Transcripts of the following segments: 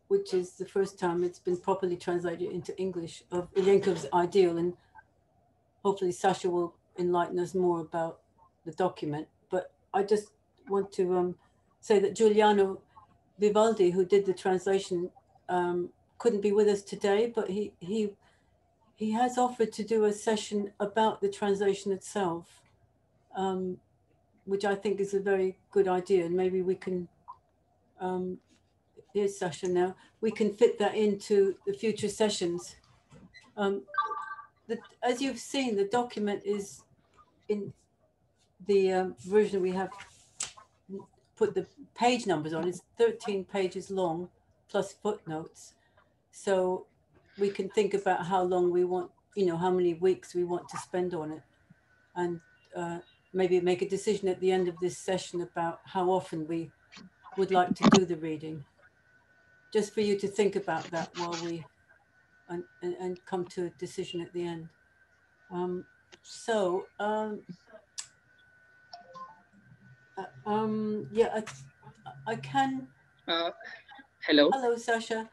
which is the first time it's been properly translated into English, of Ilyenkov's Ideal. And hopefully Sasha will enlighten us more about the document. But I just want to say that Giuliano Vivaldi, who did the translation, couldn't be with us today, but he has offered to do a session about the translation itself, which I think is a very good idea. And maybe we can, here's Sasha now, we can fit that into the future sessions. As you've seen, the document is in the version we have put the page numbers on. It's 13 pages long plus footnotes. So we can think about how long we want, how many weeks we want to spend on it, and maybe make a decision at the end of this session about how often we would like to do the reading. Just for you to think about that while we, and come to a decision at the end. Yeah, I can. Hello. Hello, Sasha.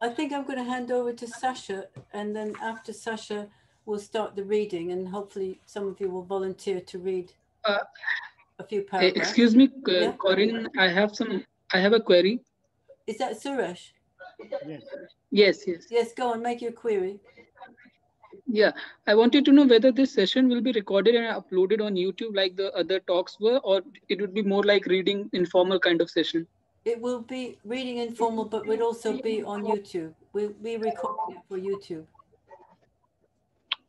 I think I'm going to hand over to Sasha, and then after Sasha, we'll start the reading, and hopefully some of you will volunteer to read a few paragraphs. Excuse me, Corinne, I have a query. Is that Suresh? Yes. Yes, go on, make your query. Yeah, I wanted to know whether this session will be recorded and uploaded on YouTube like the other talks were, or it would be more like reading informal kind of session. It will be reading informal, but would also be on YouTube. We'll be recording it for YouTube.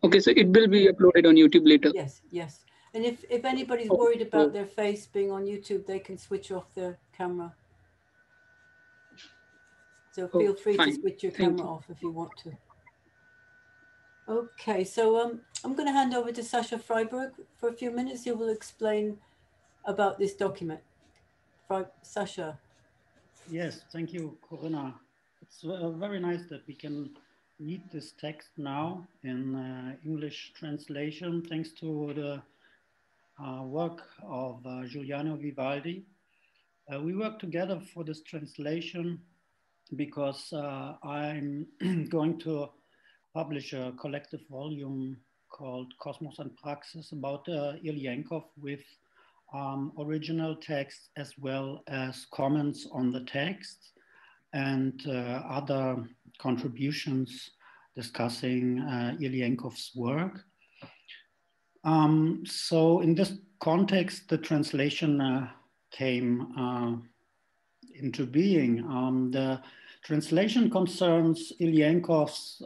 Okay, so it will be uploaded on YouTube later. Yes. And if anybody's worried about their face being on YouTube, they can switch off their camera. So feel free to switch your camera off if you want to. Okay, so I'm going to hand over to Sasha Freiberg for a few minutes. He will explain about this document. Sasha. Yes, thank you, Corinna. It's very nice that we can read this text now in English translation, thanks to the work of Giuliano Vivaldi. We worked together for this translation because I'm going to publish a collective volume called Cosmos and Praxis about Ilyenkov with original text as well as comments on the text and other contributions discussing Ilyenkov's work. So in this context, the translation came into being. The translation concerns Ilyenkov's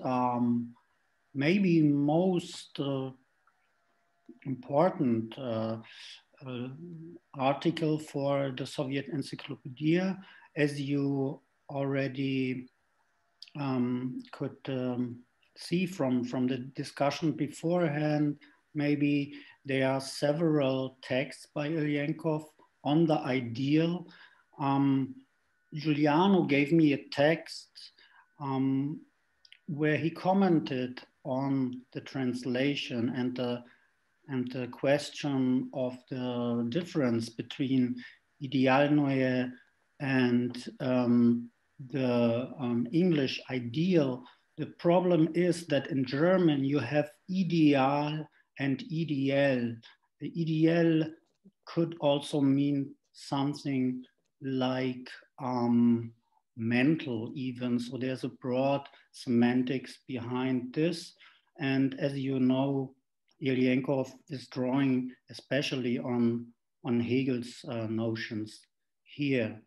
maybe most important article for the Soviet encyclopedia. As you already could see from the discussion beforehand, maybe there are several texts by Ilyenkov on the ideal. Giuliano gave me a text where he commented on the translation and the question of the difference between idéalное and the English ideal. The problem is that in German you have ideal and ideal. The ideal could also mean something like mental even. So there's a broad semantics behind this. And as you know, Ilyenkov is drawing especially on Hegel's notions here.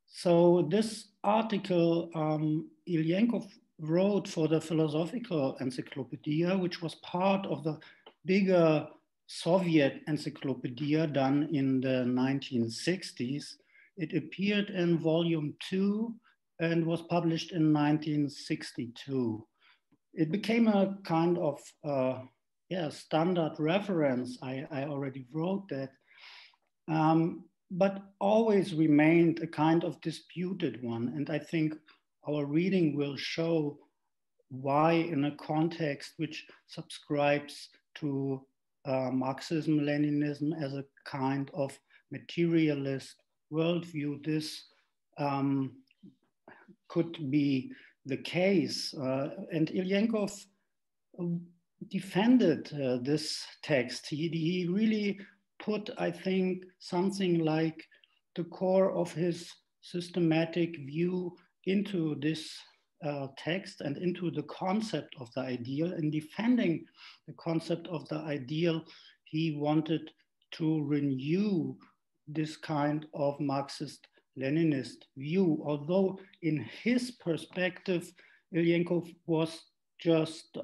So this article Ilyenkov wrote for the Philosophical Encyclopedia, which was part of the bigger Soviet encyclopedia done in the 1960s. It appeared in volume 2 and was published in 1962. It became a kind of standard reference. I already wrote that, but always remained a kind of disputed one. And I think our reading will show why, in a context which subscribes to Marxism-Leninism as a kind of materialist worldview, this could be the case. And Ilyenkov defended this text. He really put, I think, something like the core of his systematic view into this text and into the concept of the ideal. In defending the concept of the ideal, he wanted to renew this kind of Marxist-Leninist view, although in his perspective, Ilyenkov was just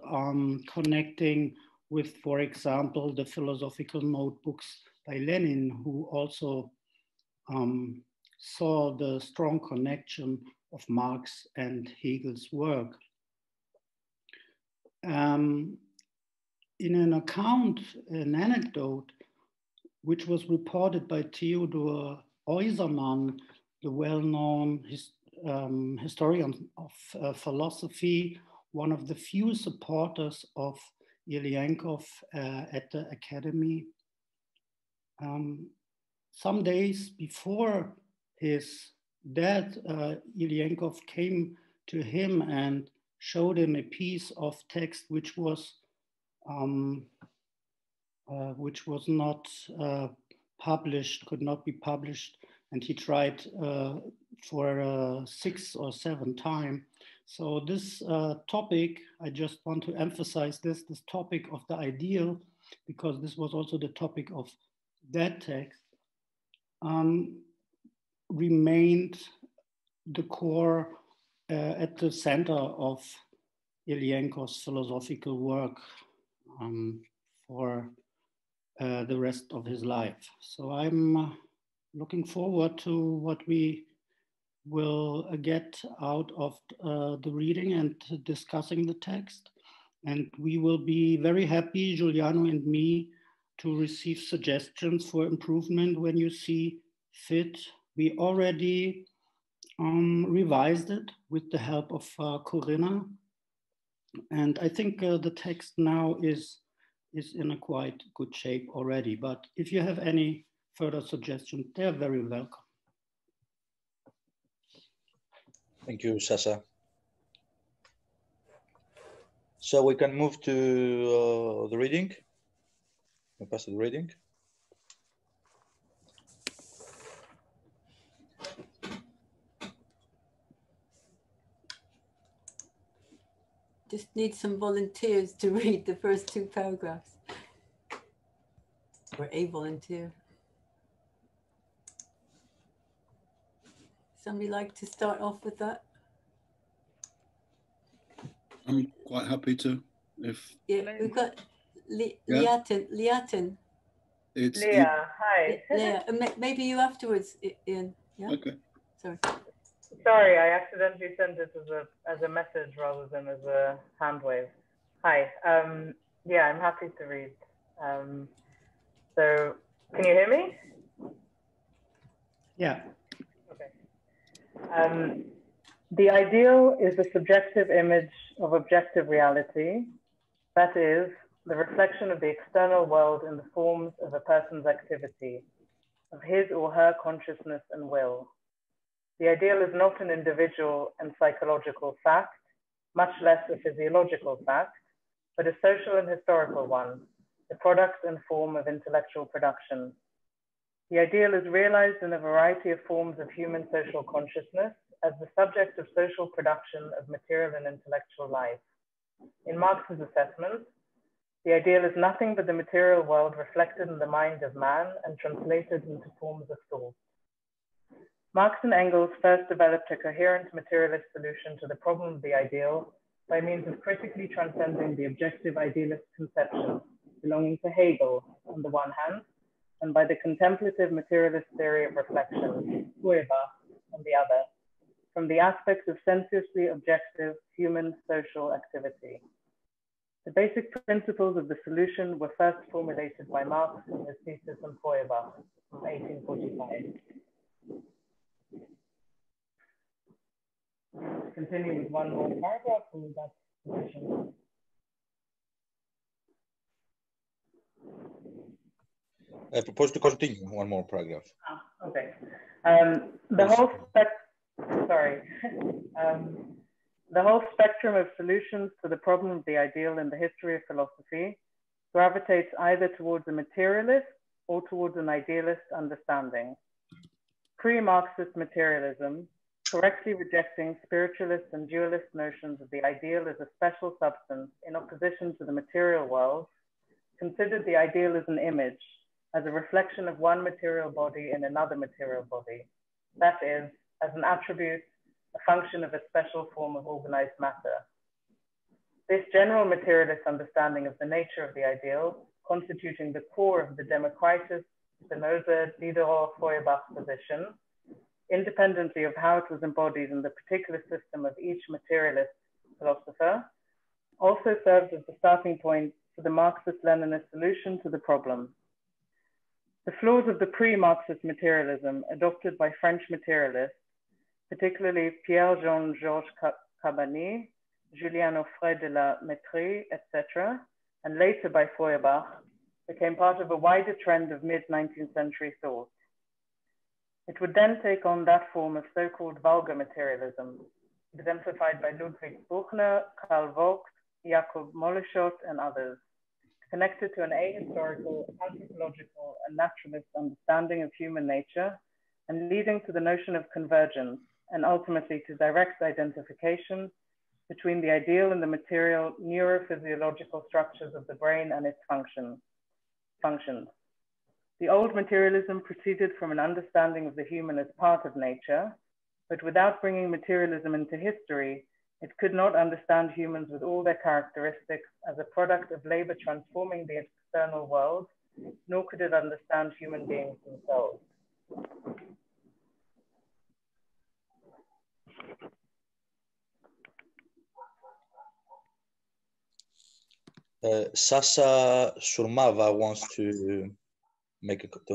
connecting with, for example, the philosophical notebooks by Lenin, who also saw the strong connection of Marx and Hegel's work. In an account, an anecdote, which was reported by Theodor Eusermann, the well-known historian of philosophy, one of the few supporters of Ilyenkov at the academy. Some days before his death, Ilyenkov came to him and showed him a piece of text which was not published, could not be published, and he tried for 6 or 7 times. So this topic, I just want to emphasize this topic of the ideal, because this was also the topic of that text, remained the core at the center of Ilyenkov's philosophical work for the rest of his life. So I'm looking forward to what we will get out of the reading and discussing the text. And we will be very happy, Giuliano and me, to receive suggestions for improvement when you see fit. We already revised it with the help of Corinna. And I think the text now is in a quite good shape already. But if you have any further suggestions, they're very welcome. Thank you, Sasa. So we can move to the reading. We pass to the reading. Just need some volunteers to read the first 2 paragraphs. Or a volunteer. Somebody like to start off with that? I'm quite happy to. If yeah, we've got Liatin. It's Leah, hi. Leah, maybe you afterwards, Ian. Yeah. Okay. Sorry. Sorry, I accidentally sent it as a message rather than as a hand wave. Hi. Yeah, I'm happy to read. So, can you hear me? Yeah. Okay. The ideal is the subjective image of objective reality, that is, the reflection of the external world in the forms of a person's activity, of his or her consciousness and will. The ideal is not an individual and psychological fact, much less a physiological fact, but a social and historical one, the product and form of intellectual production. The ideal is realized in a variety of forms of human social consciousness as the subject of social production of material and intellectual life. In Marx's assessment, the ideal is nothing but the material world reflected in the mind of man and translated into forms of thought. Marx and Engels first developed a coherent materialist solution to the problem of the ideal by means of critically transcending the objective idealist conception belonging to Hegel on the one hand, and by the contemplative materialist theory of reflection, Feuerbach, on the other, from the aspects of sensuously objective human social activity. The basic principles of the solution were first formulated by Marx in his thesis on Feuerbach from 1845. Continue with one more paragraph, or that's sufficient? I propose to continue one more paragraph. Okay. The whole sorry. The whole spectrum of solutions to the problem of the ideal in the history of philosophy gravitates either towards a materialist or towards an idealist understanding. Pre-Marxist materialism, correctly rejecting spiritualist and dualist notions of the ideal as a special substance in opposition to the material world, considered the ideal as an image, as a reflection of one material body in another material body. That is, as an attribute, a function of a special form of organized matter. This general materialist understanding of the nature of the ideal, constituting the core of the Democritus, Spinoza, Diderot, Feuerbach position, independently of how it was embodied in the particular system of each materialist philosopher, also serves as the starting point for the Marxist-Leninist solution to the problem. The flaws of the pre-Marxist materialism adopted by French materialists, particularly Pierre-Jean-Georges Cabannes, Julien Offray de la Métrie, etc., and later by Feuerbach, became part of a wider trend of mid-19th century thought. It would then take on that form of so-called vulgar materialism, exemplified by Ludwig Buchner, Karl Vogt, Jakob Moleschott, and others, connected to an ahistorical, anthropological, and naturalist understanding of human nature, and leading to the notion of convergence, and ultimately to direct identification between the ideal and the material neurophysiological structures of the brain and its functions. The old materialism proceeded from an understanding of the human as part of nature, but without bringing materialism into history, it could not understand humans with all their characteristics as a product of labor transforming the external world, nor could it understand human beings themselves. Sasha Surmava wants to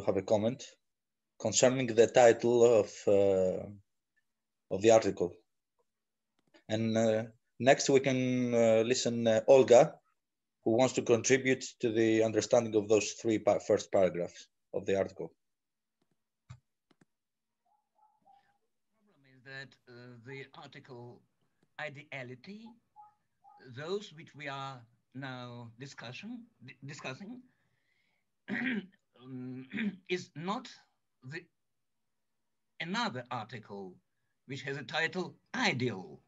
have a comment concerning the title of the article. And next we can listen Olga, who wants to contribute to the understanding of those first paragraphs of the article. The problem is that the article ideality, those which we are now discussing is not another article which has a title ideal.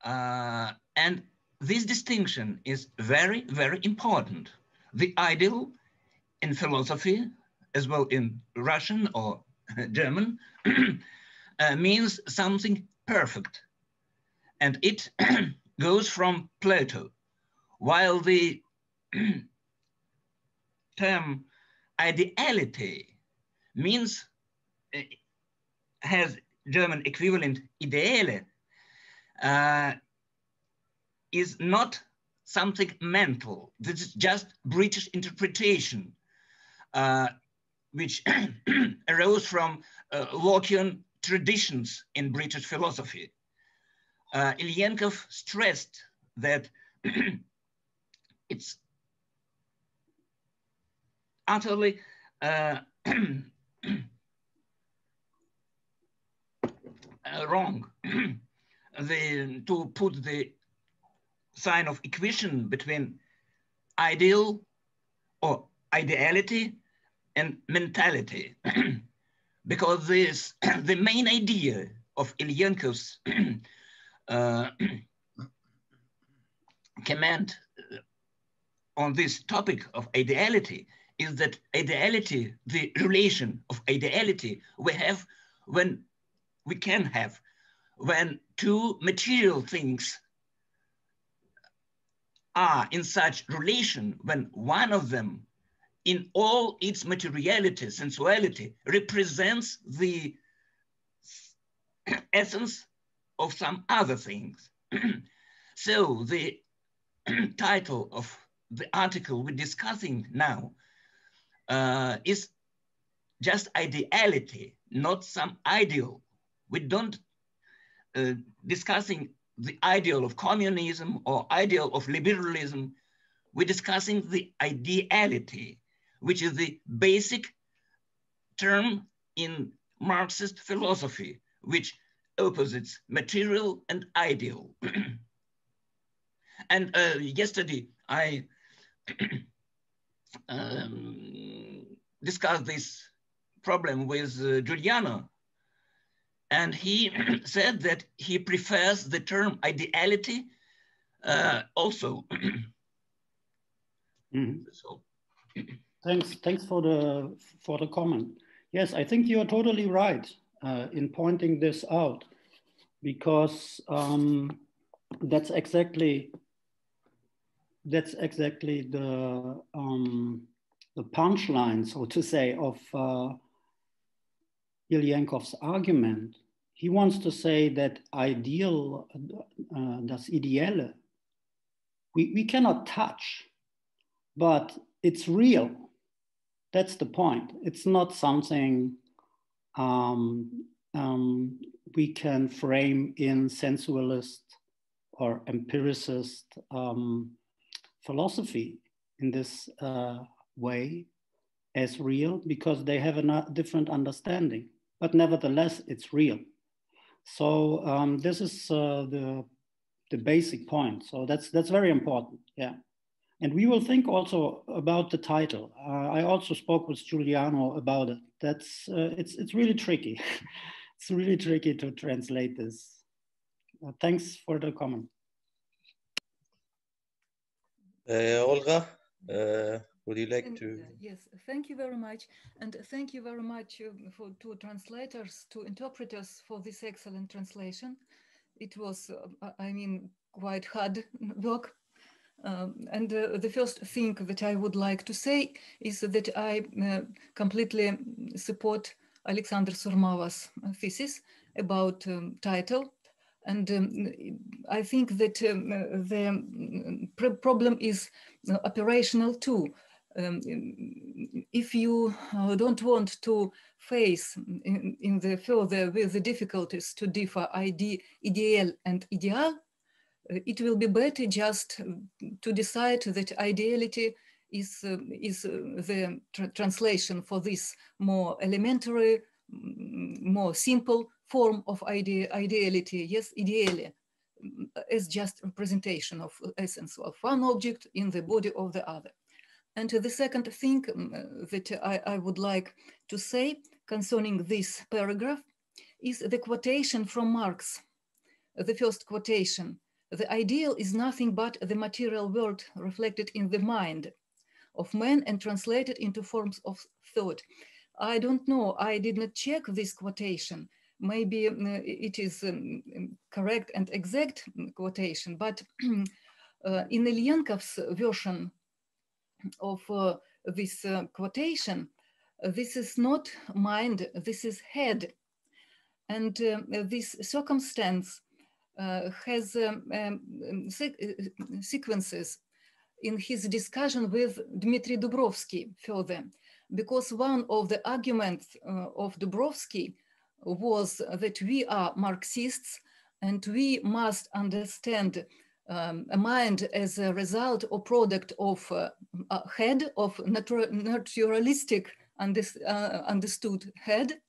And this distinction is very, very important. The ideal in philosophy, as well in Russian or German, means something perfect. And it goes from Plato, while the term ideality means, has German equivalent ideale, is not something mental. This is just British interpretation, which arose from Lockean traditions in British philosophy. Ilyenkov stressed that it's utterly wrong to put the sign of equation between ideal or ideality and mentality, because the main idea of Ilyenkov's comment on this topic of ideality is that ideality, the relation of ideality we can have when two material things are in such relation, when one of them in all its materiality, sensuality, represents the essence of some other things. So the title of the article we're discussing now is just ideality, not some ideal. We don't discussing the ideal of communism or ideal of liberalism. We're discussing the ideality, which is the basic term in Marxist philosophy, which opposites material and ideal. And yesterday I discussed this problem with Giuliano, and he said that he prefers the term ideality also. Mm-hmm. So. Thanks for the comment. Yes, I think you're totally right in pointing this out, because that's exactly the punchline, so to say, of Ilyenkov's argument. He wants to say that ideal, das Ideelle, we cannot touch, but it's real. That's the point. It's not something we can frame in sensualist or empiricist philosophy in this way as real, because they have a different understanding. But nevertheless, it's real. So this is the basic point. So that's very important. Yeah. And we will think also about the title. I also spoke with Giuliano about it. That's it's really tricky. It's really tricky to translate this. Thanks for the comment. Olga, would you like to? Yes, thank you very much. And thank you very much to translators, to interpreters for this excellent translation. It was, I mean, quite hard work. And the first thing that I would like to say is that I completely support Alexander Surmava's thesis about title. And I think that the problem is operational too. If you don't want to face in the further with the difficulties to differ ideal and ideal, it will be better just to decide that ideality is the translation for this more elementary, more simple form of ideality. Yes, ideally, as just representation of essence of one object in the body of the other. And the second thing that I would like to say concerning this paragraph is the quotation from Marx, the first quotation. The ideal is nothing but the material world reflected in the mind of man and translated into forms of thought. I don't know, I did not check this quotation. Maybe it is correct and exact quotation, but in Ilyenkov's version of this quotation, this is not mind, this is head. And this circumstance has sequences in his discussion with Dmitry Dubrovsky further, because one of the arguments of Dubrovsky was that we are Marxists and we must understand a mind as a result or product of a head, of naturalistic understood head,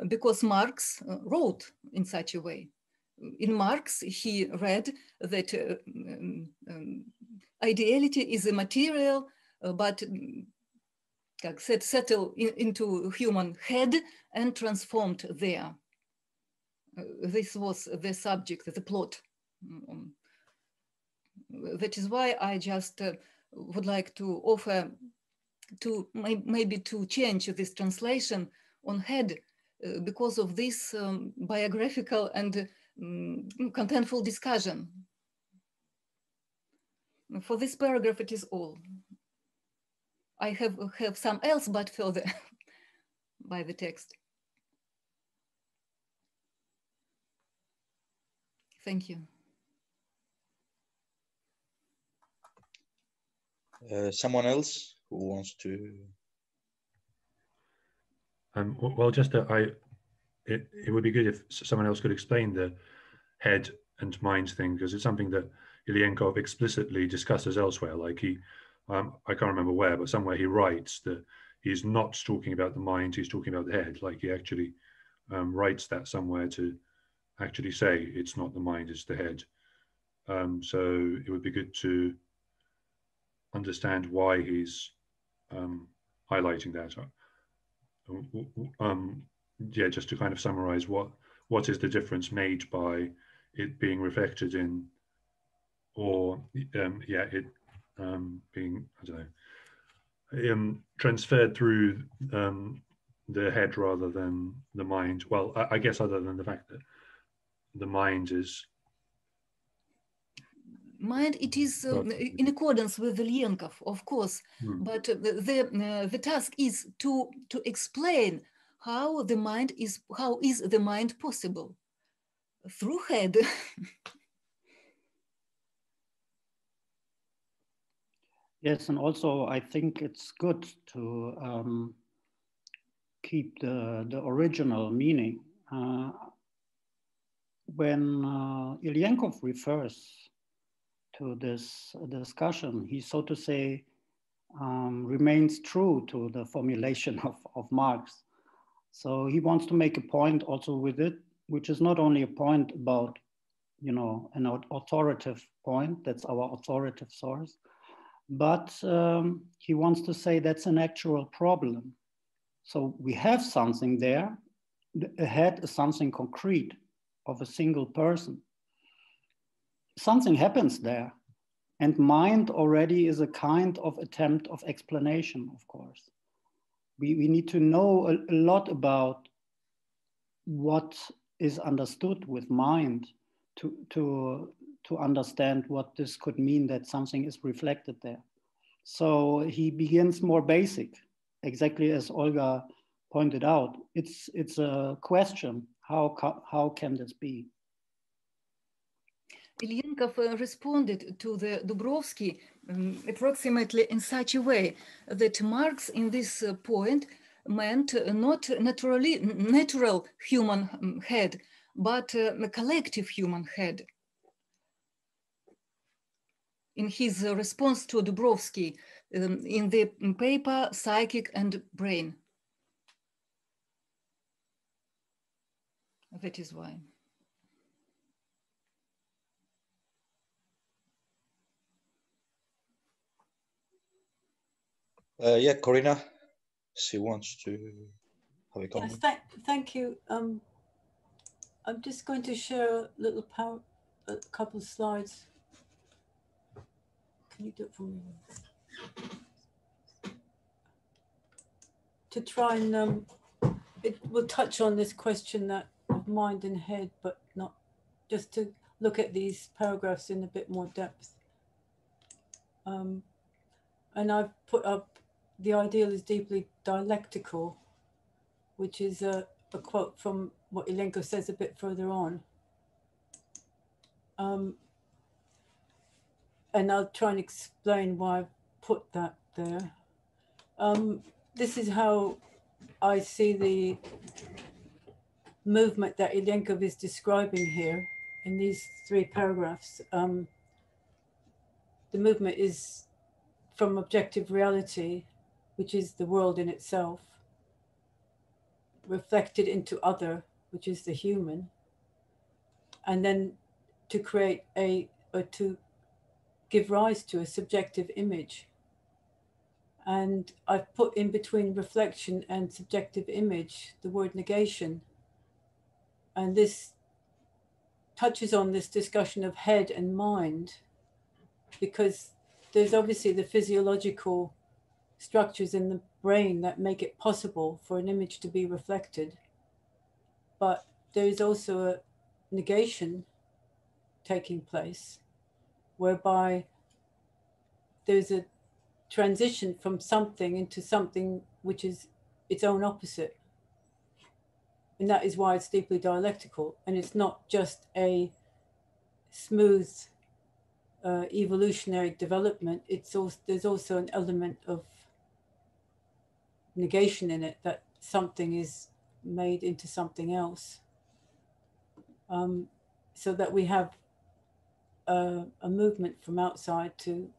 because Marx wrote in such a way. In Marx, he read that ideality is a material, but settled into human head and transformed there. This was the subject, the plot. That is why I just would like to offer to maybe to change this translation on head because of this biographical and contentful discussion. For this paragraph, it is all. I have some else, but further by the text. Thank you. Someone else who wants to? Well, just it would be good if someone else could explain the head and mind thing, because it's something that Ilyenkov explicitly discusses elsewhere. Like I can't remember where, but somewhere he writes that he's not talking about the mind, he's talking about the head. Like he actually writes that somewhere to actually say it's not the mind, it's the head. So it would be good to understand why he's highlighting that. Yeah, just to kind of summarize what is the difference made by it being reflected in, or yeah, it being, I don't know, transferred through the head rather than the mind. Well, I guess other than the fact that the mind is mind, it is in accordance with Ilyenkov, of course, but the task is to explain how the mind is, how is the mind possible through head. Yes, and also I think it's good to keep the original meaning. When Ilyenkov refers to this discussion, he, so to say, remains true to the formulation of Marx. So he wants to make a point also with it, which is not only a point about, you know, an authoritative point, that's our authoritative source, but he wants to say that's an actual problem. So we have something there. The head is something concrete of a single person. Something happens there. And mind already is a kind of attempt of explanation, of course. We need to know a lot about what is understood with mind to understand what this could mean, that something is reflected there. So he begins more basic, exactly as Olga pointed out. It's a question, how can this be? Ilyenkov responded to the Dubrovsky approximately in such a way that Marx in this point meant not natural human head, but a collective human head. In his response to Dubrovsky in the paper Psychic and Brain. That is why. Yeah, Corina, she wants to have a comment. Yes, thank you. I'm just going to share a couple of slides. Can you do it for me? To try and, it will touch on this question that of mind and head, but not just to look at these paragraphs in a bit more depth. And I've put up, the ideal is deeply dialectical, which is a quote from what Ilyenkov says a bit further on. And I'll try and explain why I've put that there. This is how I see the movement that Ilyenkov is describing here in these three paragraphs. The movement is from objective reality, which is the world in itself, reflected into other, which is the human, and then to create or to give rise to a subjective image. And I've put in between reflection and subjective image the word negation. And this touches on this discussion of head and mind, because there's obviously the physiological structures in the brain that make it possible for an image to be reflected. But there is also a negation taking place, whereby there's a transition from something into something which is its own opposite. And that is why it's deeply dialectical. And it's not just a smooth evolutionary development. There's also an element of negation in it, that something is made into something else. So that we have a movement from outside to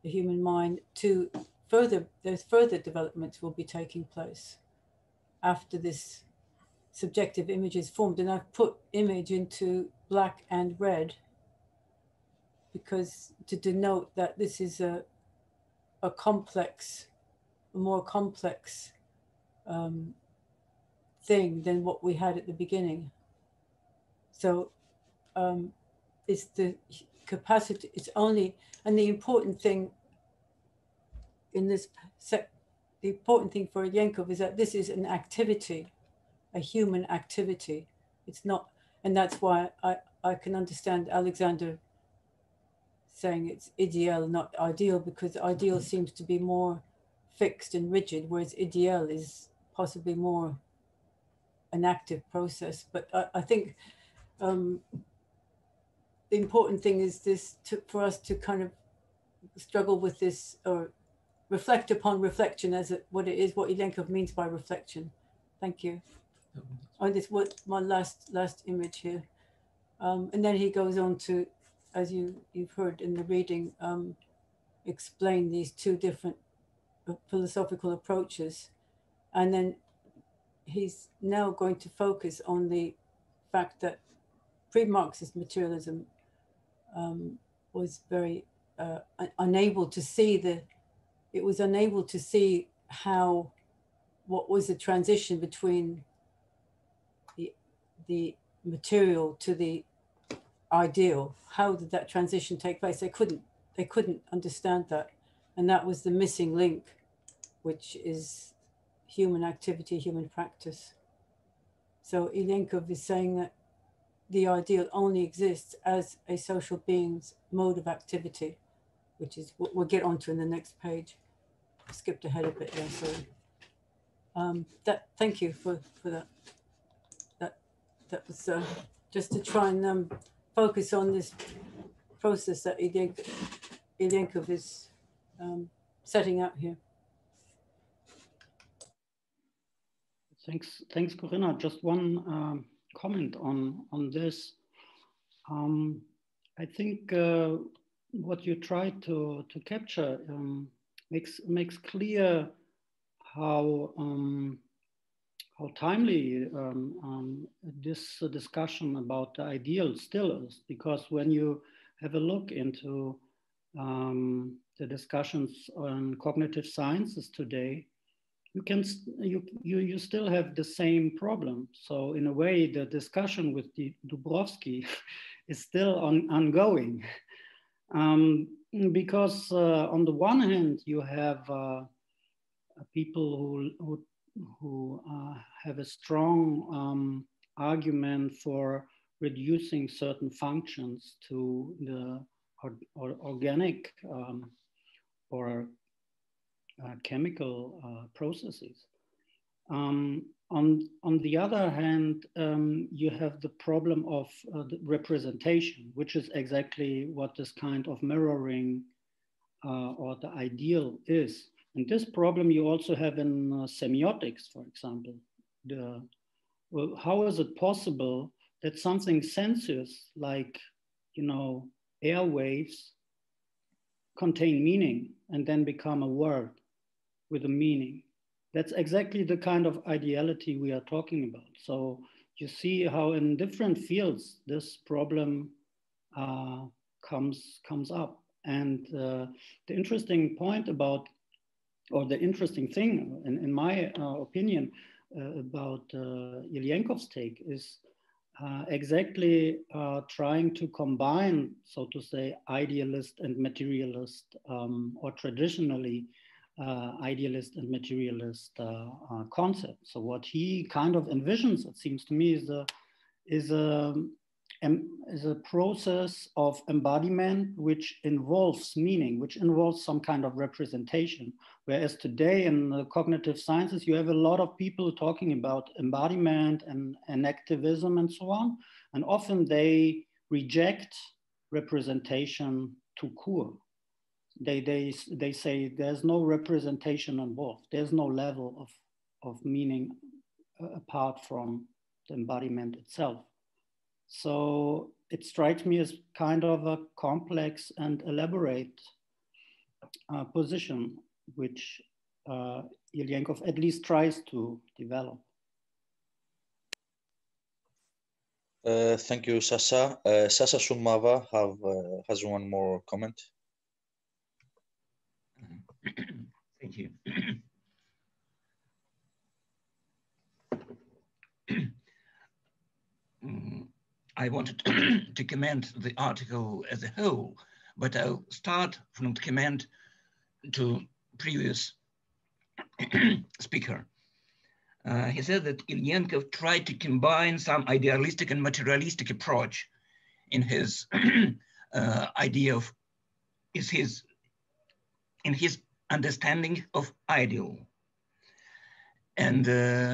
the human mind to further developments will be taking place after this subjective image is formed. And I've put image into black and red because to denote that this is a complex, a more complex thing than what we had at the beginning. So it's the capacity, it's only, and the important thing in this the important thing for Ilyenkov is that this is an activity, a human activity. It's not, and that's why I can understand Alexander saying it's ideal, not ideal, because ideal seems to be more fixed and rigid, whereas ideal is possibly more an active process. But I think the important thing is this, for us to kind of struggle with this, or reflect upon reflection as what it is, what Ilyenkov means by reflection. Thank you. Oh, this was my last image here. And then he goes on to, as you've heard in the reading, explain these two different philosophical approaches. And then he's now going to focus on the fact that pre-Marxist materialism was very unable to see it was unable to see how, what was the transition between the material to the ideal. How did that transition take place? They couldn't understand that. And that was the missing link, which is human activity, human practice. So Ilyenkov is saying that the ideal only exists as a social being's mode of activity, which is what we'll get onto in the next page. I skipped ahead a bit there, sorry. Thank you for that. That was just to try and focus on this process that Ilyenkov is setting out here. Thanks, Corinna. Just one comment on this. I think what you tried to capture makes clear how timely this discussion about the ideal still is, because when you have a look into the discussions on cognitive sciences today, you still have the same problem. So in a way, the discussion with Dubrovsky is still ongoing, because on the one hand you have people who have a strong argument for reducing certain functions to the organic or chemical processes. On the other hand, you have the problem of the representation, which is exactly what this kind of mirroring or the ideal is. And this problem you also have in semiotics, for example. Well, how is it possible that something sensuous like, airwaves contain meaning and then become a word with a meaning? That's exactly the kind of ideality we are talking about. So you see how in different fields this problem comes up. And the interesting point about, or the interesting thing in my opinion about Ilyenkov's take is exactly trying to combine, so to say, idealist and materialist, or traditionally idealist and materialist concept. So what he kind of envisions, it seems to me, is a process of embodiment which involves meaning, which involves some kind of representation. Whereas today in the cognitive sciences, you have a lot of people talking about embodiment and activism and so on. And often they reject representation tout court. They say there's no representation involved. There's no level of meaning apart from the embodiment itself. So it strikes me as kind of a complex and elaborate position, which Ilyenkov at least tries to develop. Thank you, Sasa. Sasa Sumava has one more comment. Thank you. I wanted to comment the article as a whole, but I'll start from the comment to previous speaker. He said that Ilyenkov tried to combine some idealistic and materialistic approach in his idea of in his understanding of ideal. And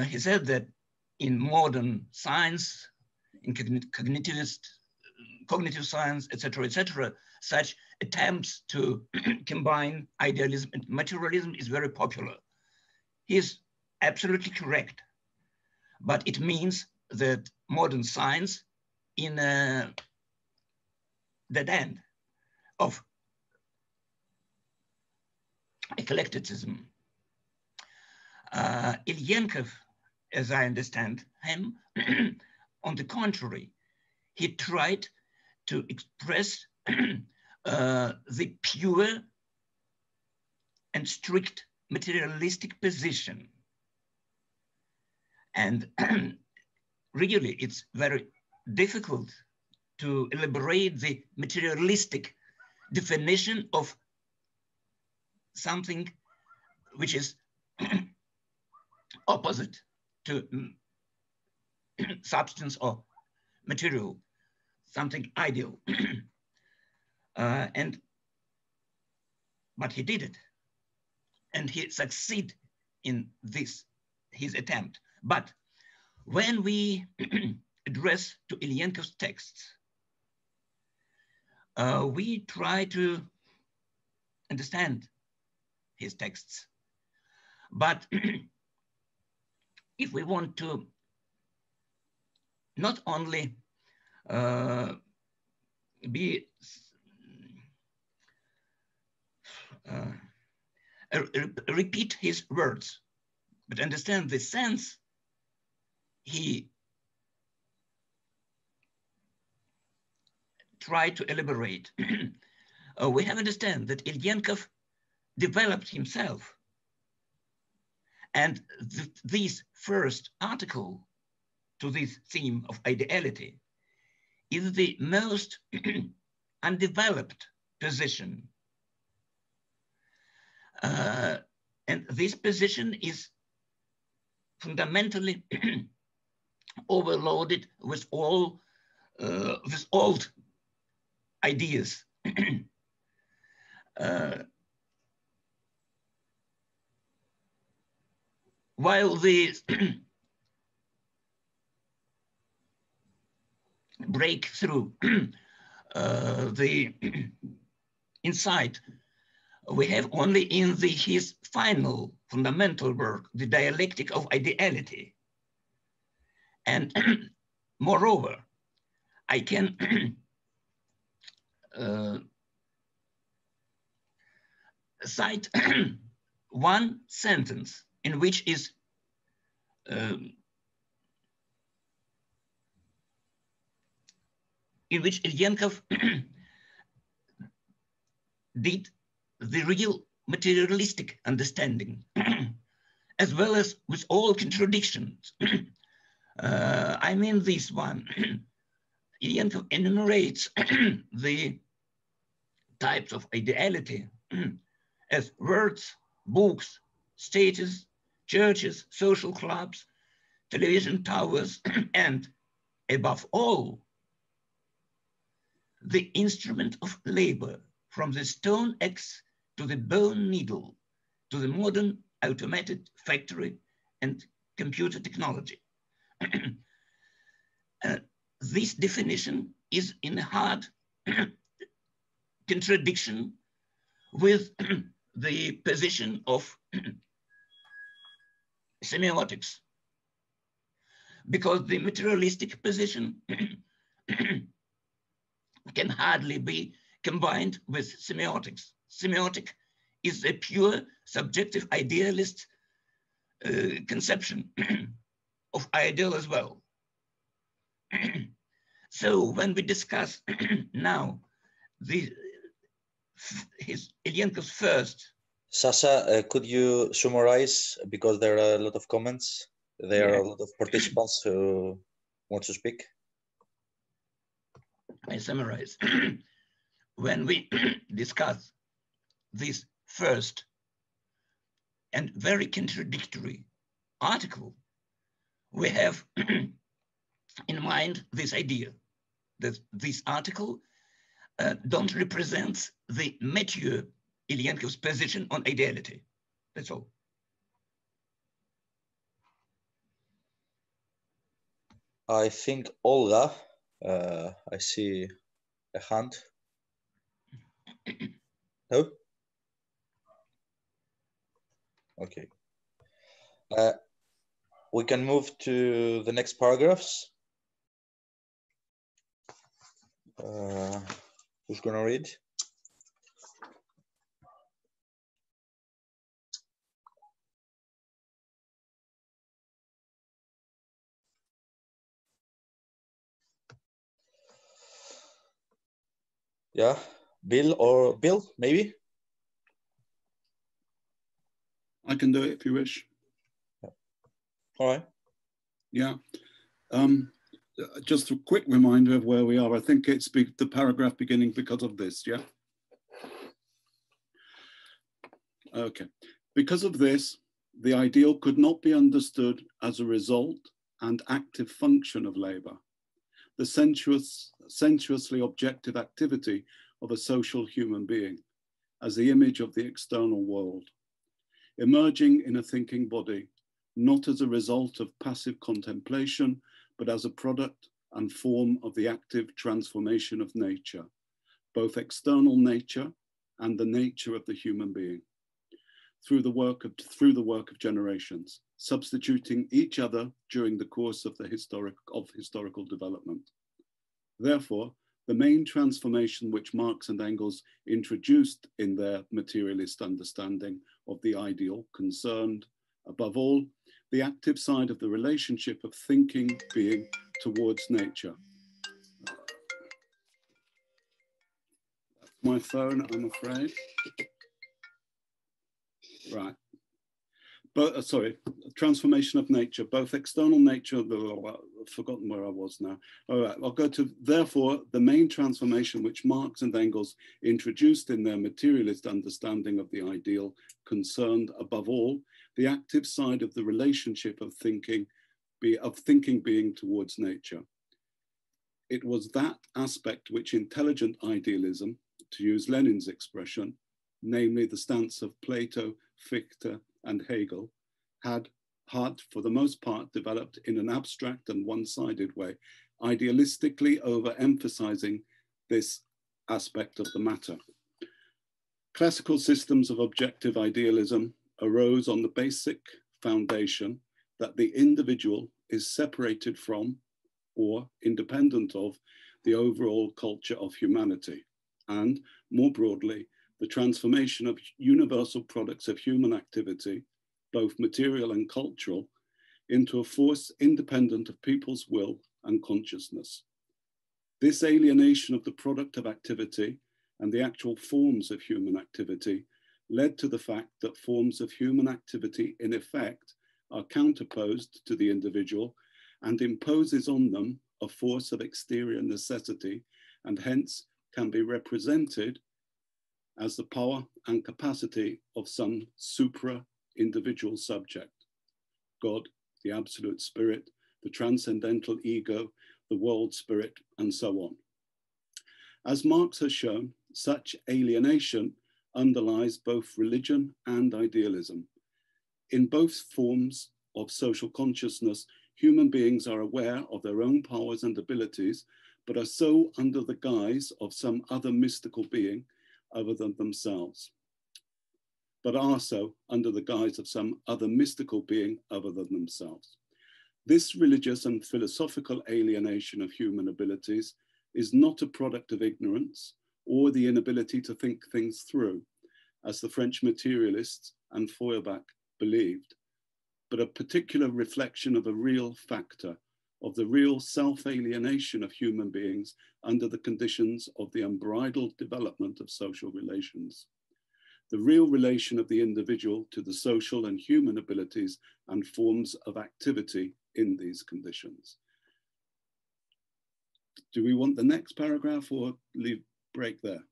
he said that in modern science, in cognitive science, etc., such attempts to combine idealism and materialism is very popular. He is absolutely correct, but it means that modern science in the end of eclecticism. Ilyenkov, as I understand him, on the contrary, he tried to express the pure and strict materialistic position. And really, it's very difficult to elaborate the materialistic definition of something which is opposite to substance or material, something ideal. But he did it, and he succeeded in this, his attempt. But when we address to Ilyenkov's texts, we try to understand his texts. But if we want to not only repeat his words, but understand the sense he tried to elaborate, we have to understand that Ilyenkov developed himself. And this first article to this theme of ideality is the most undeveloped position. And this position is fundamentally overloaded with all with old ideas. While the breakthrough, the insight we have only in his final fundamental work, The Dialectic of Ideality. And moreover, I can cite one sentence in which is in which Ilyenkov did the real materialistic understanding, as well as with all contradictions. I mean this one. Ilyenkov enumerates the types of ideality as words, books, status, churches, social clubs, television towers, and above all, the instrument of labor, from the stone axe to the bone needle, to the modern automated factory and computer technology. This definition is in hard contradiction with the position of semiotics, because the materialistic position can hardly be combined with semiotics. Semiotic is a pure subjective idealist conception of ideal as well. So when we discuss now Ilyenkov's first. Sasha, could you summarize, because there are a lot of comments, there are a lot of participants who want to speak? I summarize. When we discuss this first and very contradictory article, we have in mind this idea that this article don't represent the mature Ilyenkov's position on ideality. That's all. I think Olga, I see a hand. No? Okay. We can move to the next paragraphs. Who's gonna read? Yeah, Bill, maybe? I can do it if you wish. All right. Yeah. Just a quick reminder of where we are. I think it's the paragraph beginning because of this, yeah? Okay. Because of this, the ideal could not be understood as a result and active function of labor, the sensuously objective activity of a social human being, as the image of the external world, emerging in a thinking body, not as a result of passive contemplation, but as a product and form of the active transformation of nature, both external nature and the nature of the human being, through the work of generations, substituting each other during the course of historical development. Therefore, the main transformation which Marx and Engels introduced in their materialist understanding of the ideal concerned, above all, the active side of the relationship of thinking being towards nature. That's my phone, I'm afraid. Right. But transformation of nature, both external nature, I've forgotten where I was now. All right, I'll go to, therefore, the main transformation which Marx and Engels introduced in their materialist understanding of the ideal concerned, above all, the active side of the relationship of thinking being towards nature. It was that aspect which intelligent idealism, to use Lenin's expression, namely the stance of Plato, Fichte, and Hegel, had for the most part developed in an abstract and one-sided way, idealistically overemphasizing this aspect of the matter. Classical systems of objective idealism arose on the basic foundation that the individual is separated from or independent of the overall culture of humanity, and more broadly, the transformation of universal products of human activity, both material and cultural, into a force independent of people's will and consciousness. This alienation of the product of activity and the actual forms of human activity led to the fact that forms of human activity in effect are counterposed to the individual and imposes on them a force of exterior necessity, and hence can be represented as the power and capacity of some supra-individual subject, God, the absolute spirit, the transcendental ego, the world spirit, and so on. As Marx has shown, such alienation underlies both religion and idealism. In both forms of social consciousness, human beings are aware of their own powers and abilities, but are so under the guise of some other mystical being other than themselves, but are so under the guise of some other mystical being other than themselves. This religious and philosophical alienation of human abilities is not a product of ignorance or the inability to think things through, as the French materialists and Feuerbach believed, but a particular reflection of a real factor, of the real self-alienation of human beings under the conditions of the unbridled development of social relations. The real relation of the individual to the social and human abilities and forms of activity in these conditions. Do we want the next paragraph or leave break there?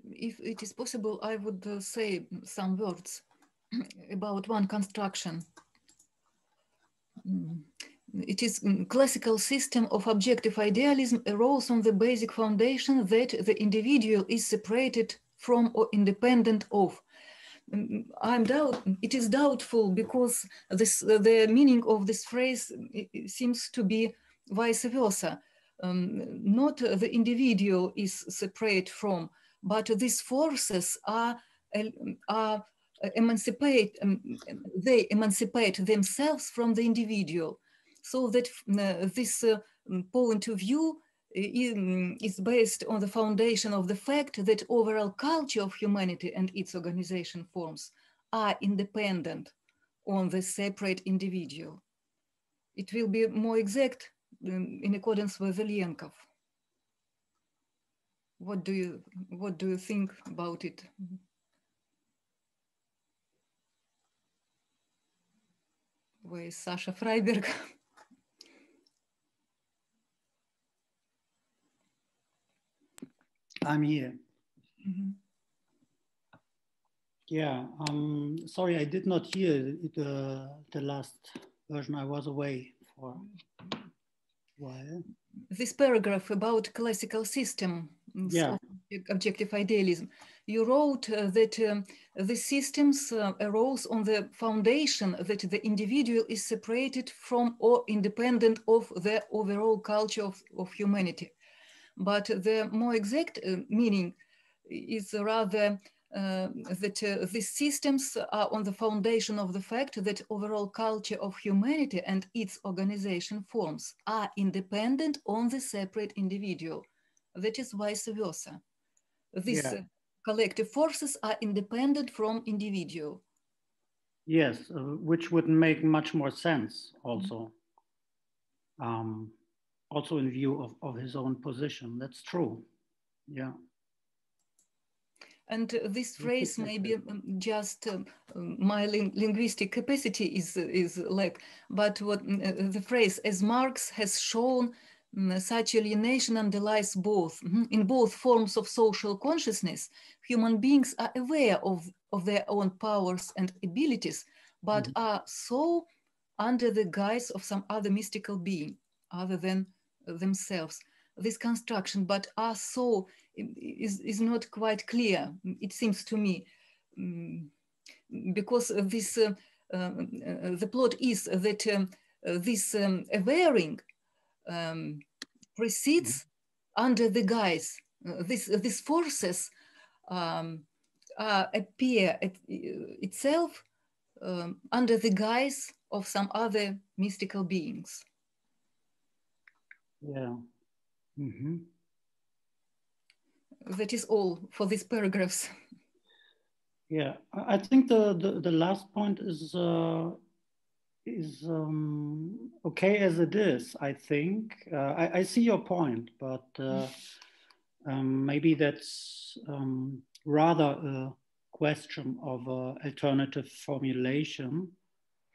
If it is possible, I would say some words about one construction. It is classical system of objective idealism arose on the basic foundation that the individual is separated from or independent of. It is doubtful because the meaning of this phrase seems to be vice versa. Not the individual is separate from, but these forces they emancipate themselves from the individual, so that this point of view is based on the foundation of the fact that overall culture of humanity and its organization forms are independent on the separate individual. It will be more exact in accordance with Ilyenkov. What do you think about it? Where is Sasha Freiberg? I'm here. Mm-hmm. Yeah, sorry, I did not hear the last version. I was away for a while. This paragraph about classical system of objective idealism, you wrote that the systems arose on the foundation that the individual is separated from or independent of the overall culture of humanity. But the more exact meaning is rather that these systems are on the foundation of the fact that overall culture of humanity and its organization forms are independent on the separate individual. That is vice versa. These collective forces are independent from individual. Yes, which would make much more sense also. Also in view of his own position. That's true. Yeah. And this phrase maybe just my linguistic capacity is lack, but what the phrase, as Marx has shown, such alienation underlies both. In both forms of social consciousness, human beings are aware of their own powers and abilities, but are so under the guise of some other mystical being other than themselves. This construction, but are so, is not quite clear, it seems to me, because this the plot is that this awareing proceeds under the guise. These forces appear itself under the guise of some other mystical beings. Yeah. Mm-hmm. That is all for these paragraphs. Yeah, I think the last point is okay as it is. I think I see your point, but maybe that's rather a question of alternative formulation,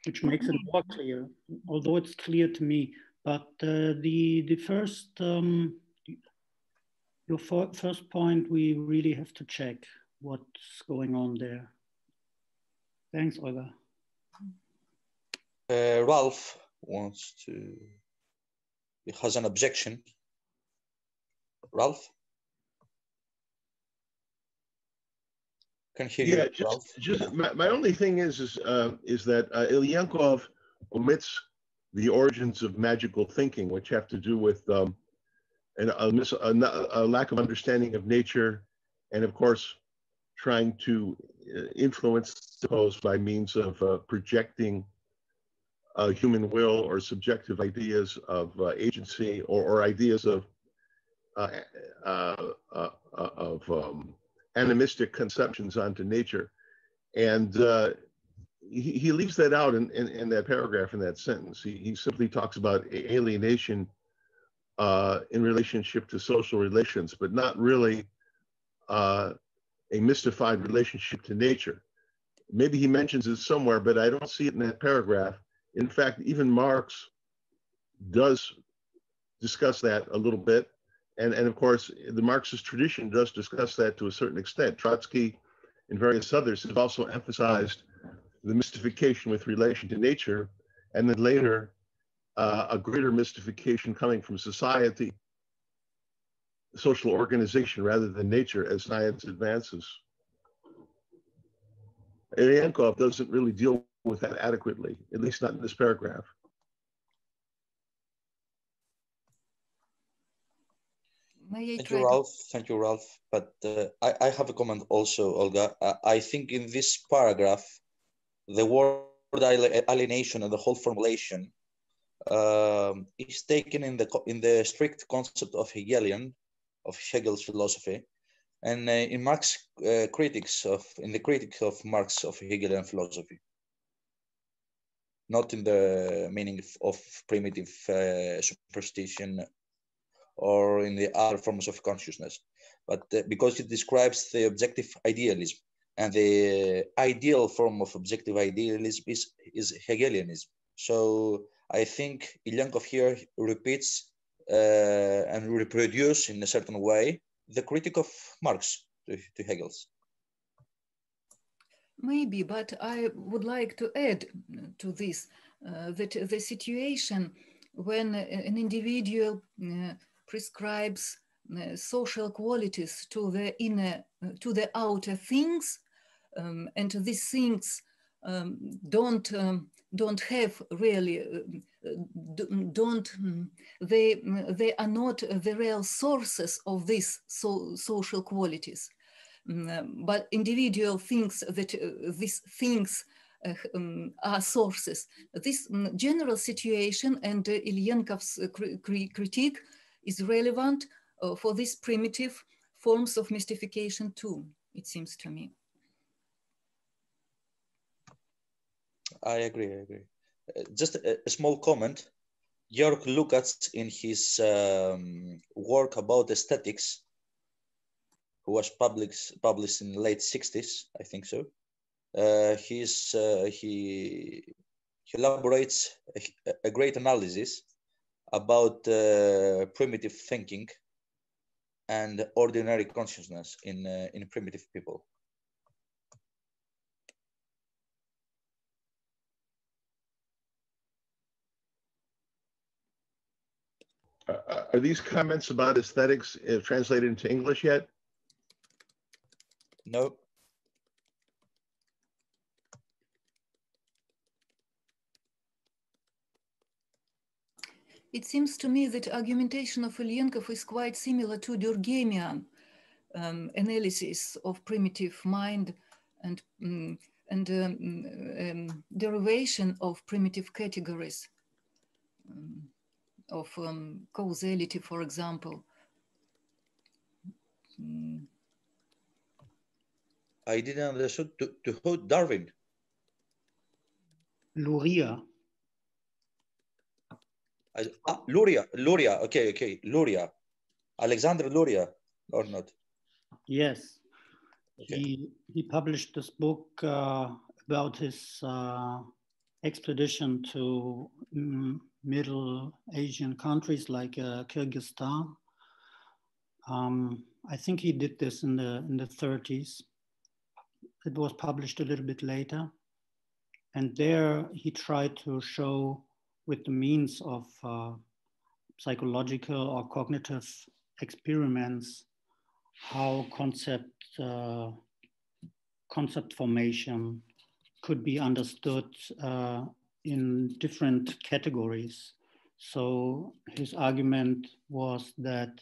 which makes it more clear. Although it's clear to me, but the first. Your first point, we really have to check what's going on there. Thanks, Olga. Ralph has an objection. Ralph? Can hear you, Ralph. Just my only thing is that Ilyenkov omits the origins of magical thinking, which have to do with a lack of understanding of nature, and of course, trying to influence, suppose, by means of projecting human will or subjective ideas of agency or ideas of animistic conceptions onto nature. And he leaves that out in that paragraph, in that sentence. He simply talks about alienation in relationship to social relations, but not really a mystified relationship to nature. Maybe he mentions it somewhere, but I don't see it in that paragraph. In fact, even Marx does discuss that a little bit. And of course, the Marxist tradition does discuss that to a certain extent. Trotsky and various others have also emphasized the mystification with relation to nature, and then later a greater mystification coming from society, social organization, rather than nature as science advances. Ilyenkov doesn't really deal with that adequately, at least not in this paragraph. Thank you, Ralph. Thank you, Ralph. But I have a comment also, Olga. I think in this paragraph, the word alienation and the whole formulation is taken in the strict concept of Hegelian, of Hegel's philosophy, and in Marx in the critics of Marx of Hegelian philosophy, not in the meaning of primitive superstition or in the other forms of consciousness, but because it describes the objective idealism, and the ideal form of objective idealism is Hegelianism. So I think Ilyenkov here repeats and reproduces in a certain way the critique of Marx to Hegel's. Maybe, but I would like to add to this that the situation when an individual prescribes social qualities to the outer things, and these things don't have really they are not the real sources of these social qualities, but individual thinks that these things are sources. This general situation and Ilyenkov's critique is relevant for these primitive forms of mystification too, it seems to me. I agree. Just a small comment. Jörg Lukács, in his work about aesthetics, who was published in the late 60s, I think so, he elaborates a great analysis about primitive thinking and ordinary consciousness in primitive people. Are these comments about aesthetics translated into English yet? No. It seems to me that argumentation of Ilyenkov is quite similar to Durkheimian analysis of primitive mind and derivation of primitive categories, of causality, for example. I didn't understand. To who? Darwin? Luria. Luria. Okay. Luria. Alexander Luria, or not? Yes. Okay. He published this book about his expedition to Middle Asian countries like Kyrgyzstan. I think he did this in the 30s. It was published a little bit later. And there he tried to show with the means of psychological or cognitive experiments how concept formation could be understood in different categories. So his argument was that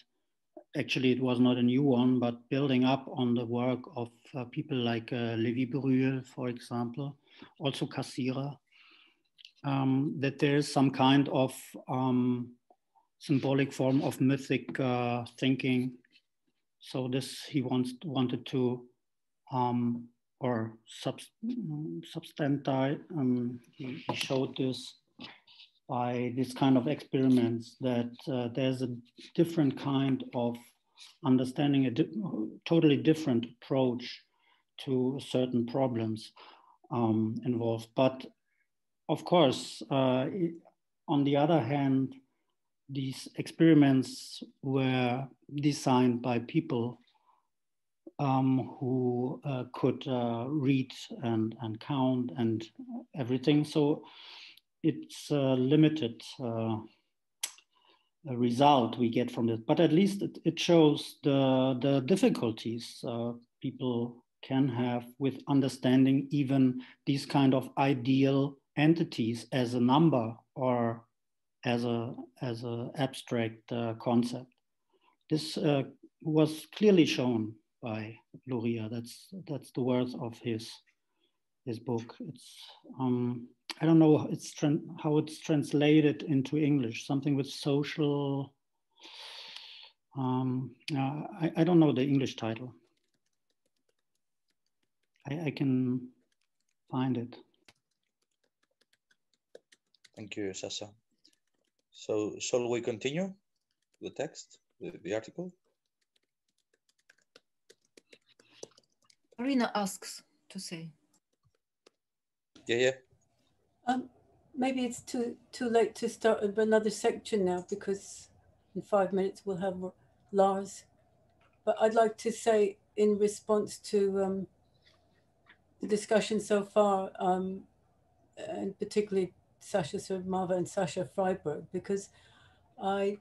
actually it was not a new one, but building up on the work of people like Lévi-Brühl, for example, also Cassirer, that there is some kind of symbolic form of mythic thinking. So this he wanted to or substanti. He showed this by this kind of experiments that there's a different kind of understanding, a totally different approach to certain problems involved. But of course, on the other hand, these experiments were designed by people who could read and count and everything. So it's a limited result we get from it, but at least it shows the difficulties people can have with understanding even these kind of ideal entities as a number or as a abstract concept. This was clearly shown by Luria. That's the words of his book. It's I don't know how it's translated into English. Something with social. I don't know the English title. I can find it. Thank you, Sasha. So shall we continue the text, the article? Arina asks to say. Yeah. Maybe it's too late to start another section now, because in 5 minutes we'll have Lars. But I'd like to say, in response to the discussion so far, and particularly Sasha Surmava and Sasha Freiberg, because Yanis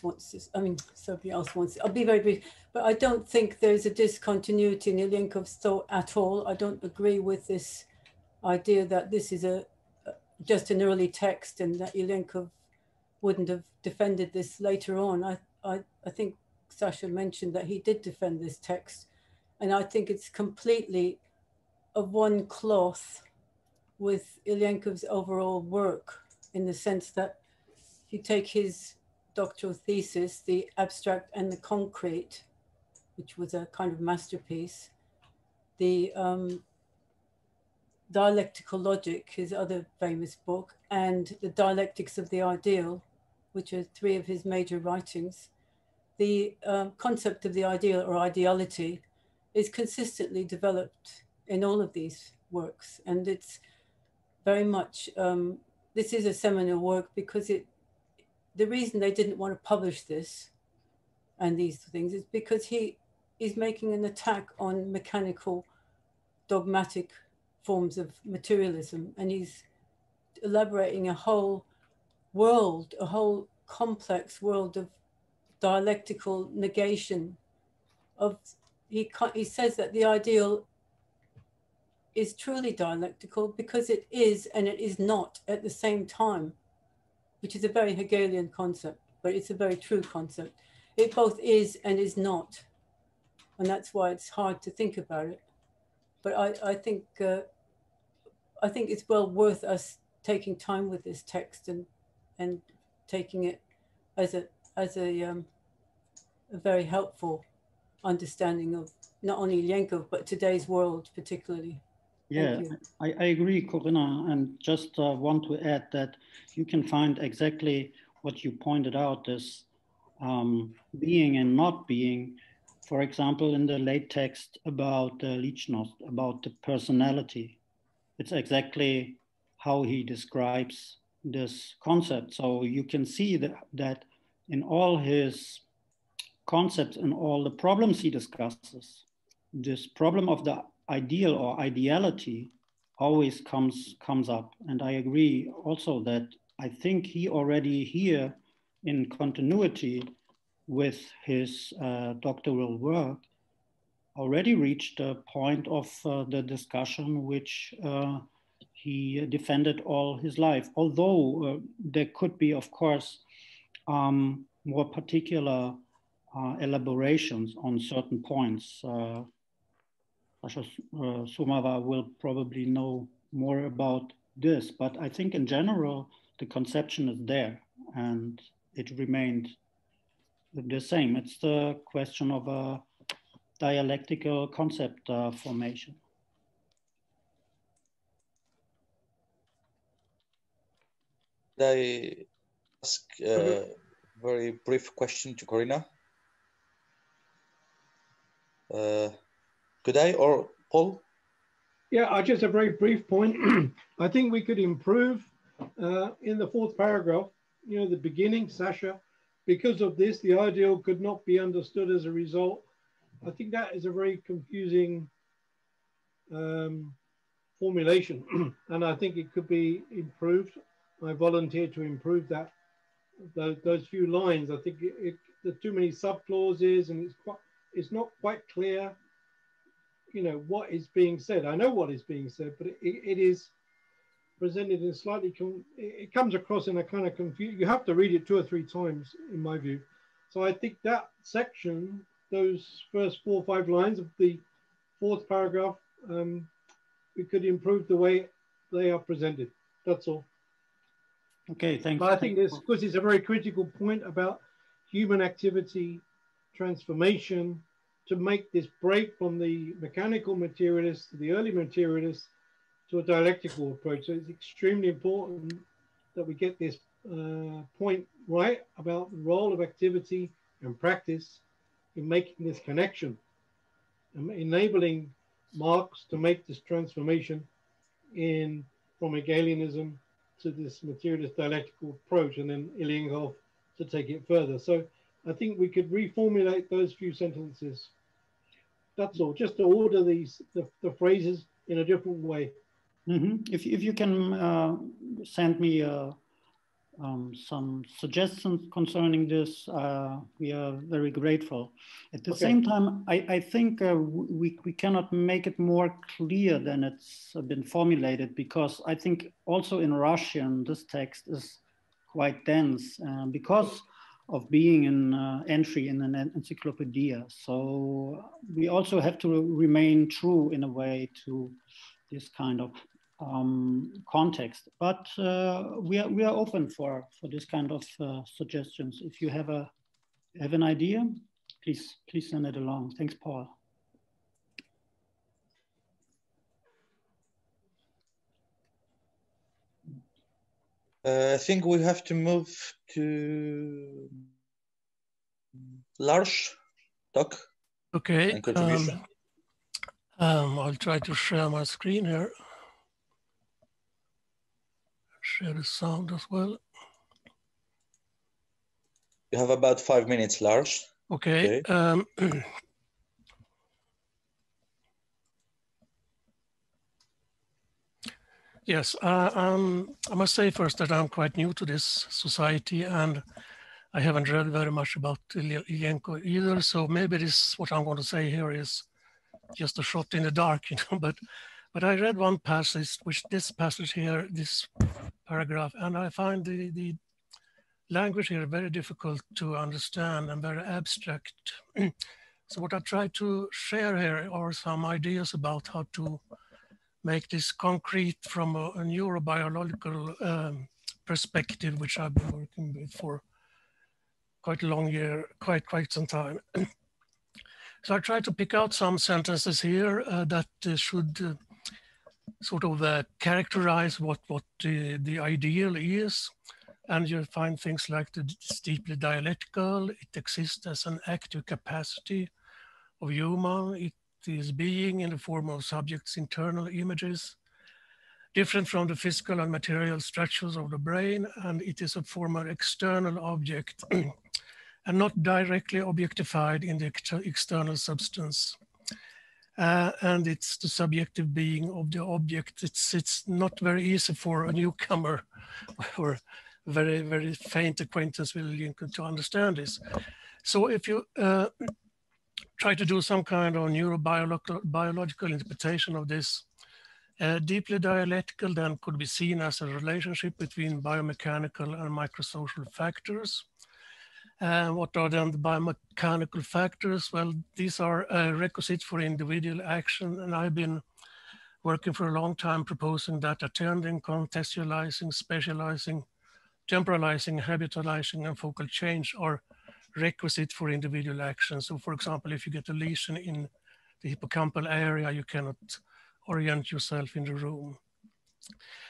wants this, I mean, somebody else wants it. I'll be very brief, but I don't think there's a discontinuity in Ilyenkov's thought at all. I don't agree with this idea that this is just an early text and that Ilyenkov wouldn't have defended this later on. I think Sasha mentioned that he did defend this text, and I think it's completely of one cloth with Ilyenkov's overall work, in the sense that if you take his doctoral thesis, The Abstract and the Concrete, which was a kind of masterpiece, the Dialectical Logic, his other famous book, and The Dialectics of the Ideal, which are three of his major writings, the concept of the ideal or ideality is consistently developed in all of these works. And it's very much, this is a seminal work because the reason they didn't want to publish this and these things is because he is making an attack on mechanical, dogmatic forms of materialism. And he's elaborating a whole world, a whole complex world of dialectical negation of, he says that the ideal is truly dialectical because it is and it is not at the same time, which is a very Hegelian concept, but it's a very true concept. It both is and is not. And that's why it's hard to think about it. But I think it's well worth us taking time with this text and taking it as a very helpful understanding of not only Ilyenkov, but today's world particularly. Yeah, I agree, Corinna, and just want to add that you can find exactly what you pointed out, this being and not being, for example, in the late text about Lichnost, about the personality. It's exactly how he describes this concept. So you can see that in all his concepts and all the problems he discusses, this problem of the ideal or ideality always comes up. And I agree also that I think he already here, in continuity with his doctoral work, already reached a point of the discussion which he defended all his life. Although there could be, of course, more particular elaborations on certain points. Sumava will probably know more about this, but I think in general, the conception is there and it remained the same. It's the question of dialectical concept formation. Could I ask a very brief question to Corina? Could I, or Paul? Yeah, just a very brief point. I think we could improve in the fourth paragraph, you know, the beginning, Sasha, because of this, the ideal could not be understood as a result. I think that is a very confusing formulation, and I think it could be improved. I volunteer to improve that, those few lines. I think there's too many subclauses, and it's not quite clear, you know, what is being said. I know what is being said, but it is presented in slightly, it comes across in a kind of confused, you have to read it 2 or 3 times in my view. So I think that section, those first 4 or 5 lines of the 4th paragraph, we could improve the way they are presented. That's all. Okay, thanks. But I think this, because it's a very critical point about human activity transformation to make this break from the mechanical materialist to the early materialist to a dialectical approach. So it's extremely important that we get this point right about the role of activity and practice in making this connection and enabling Marx to make this transformation from Hegelianism to this materialist dialectical approach, and then Ilyenkov to take it further. So I think we could reformulate those few sentences. That's all, just to order the phrases in a different way. Mm-hmm. If you can send me some suggestions concerning this, we are very grateful. At the same time, I think we cannot make it more clear than it's been formulated, because I think also in Russian, this text is quite dense because of being an entry in an encyclopedia. So we also have to remain true in a way to this kind of context, but we are open for this kind of suggestions. If you have an idea, please send it along. Thanks, Paul. I think we have to move to Lars talk. Okay. And contribution. I'll try to share my screen here. Share the sound as well. You have about 5 minutes, Lars. Okay. Yes, I must say first that I'm quite new to this society, and I haven't read very much about Ilyenkov either. So maybe what I'm going to say here is just a shot in the dark, you know. But I read one passage, this passage here, this paragraph, and I find the language here very difficult to understand and very abstract. So what I try to share here are some ideas about how to make this concrete from a neurobiological perspective, which I've been working with for quite a long year, quite some time. So I try to pick out some sentences here that should sort of characterize what the ideal is. And you find things like it's deeply dialectical, it exists as an active capacity of human, it is being in the form of subjects' internal images, different from the physical and material structures of the brain, and it is a former external object and not directly objectified in the external substance. And it's the subjective being of the object. It's not very easy for a newcomer or very, very faint acquaintance with Lincoln to understand this. So if you try to do some kind of neurobiological interpretation of this, deeply dialectical then could be seen as a relationship between biomechanical and microsocial factors. What are then the biomechanical factors? Well, these are requisites for individual action, and I've been working for a long time proposing that attending, contextualizing, specializing, temporalizing, habitualizing, and focal change are requisite for individual action. So for example, if you get a lesion in the hippocampal area, you cannot orient yourself in the room.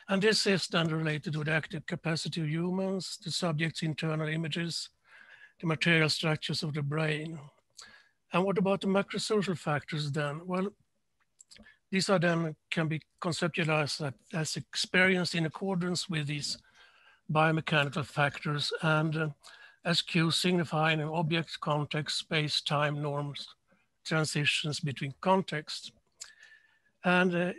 And this is then related to the active capacity of humans, the subject's internal images, the material structures of the brain. And what about the macrosocial factors then? Well, these are then can be conceptualized as experience in accordance with these biomechanical factors and as cues signifying an object, context, space, time, norms, transitions between contexts. And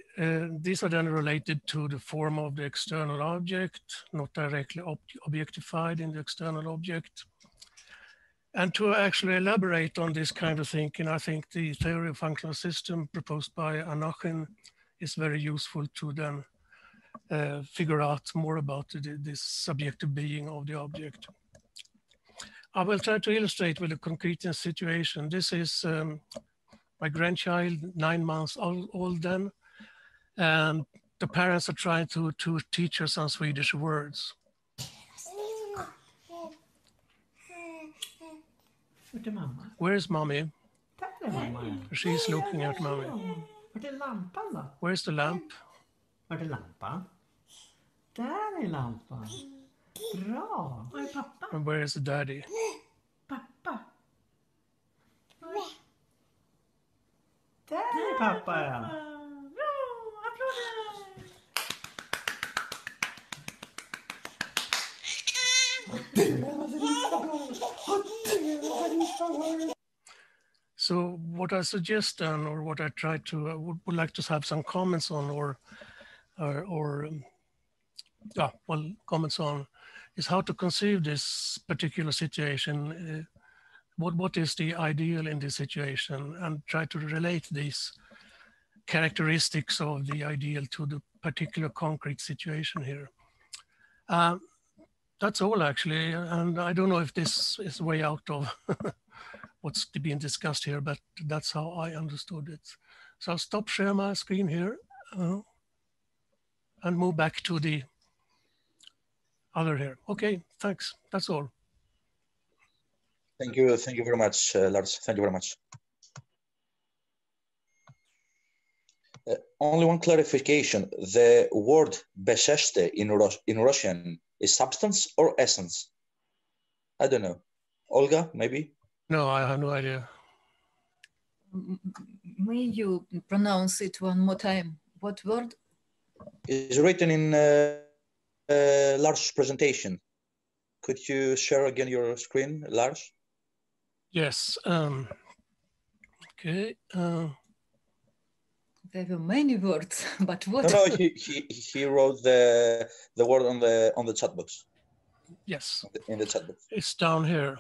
these are then related to the form of the external object, not directly objectified in the external object. And to actually elaborate on this kind of thinking, I think the theory of functional system proposed by Anachin is very useful to then figure out more about this subjective being of the object. I will try to illustrate with a concrete situation. This is my grandchild, 9 months old then, and the parents are trying to teach her some Swedish words. Where's mommy? She's looking at mommy. Where's the lamp? Var är lampan? Där är lampan. Bra. Var är pappa? And where is the daddy? Pappa. Där är pappa, ja. Bra, applåder. So what I suggest then, or what I try to, would like to have some comments on, comments on, is how to conceive this particular situation. What is the ideal in this situation, and try to relate these characteristics of the ideal to the particular concrete situation here. That's all actually, and I don't know if this is way out of what's being discussed here, but that's how I understood it. So I'll stop share my screen here and move back to the other here. Okay, thanks, that's all. Thank you very much, Lars. Thank you very much. Only one clarification: the word "beseste" in Russian is substance or essence? I don't know. Olga, maybe? No, I have no idea. May you pronounce it one more time? What word? It's written in Lars' presentation. Could you share again your screen, Lars? Yes. Okay. There were many words, but what? No, he wrote the word on the chat box. Yes. In the chat box. It's down here.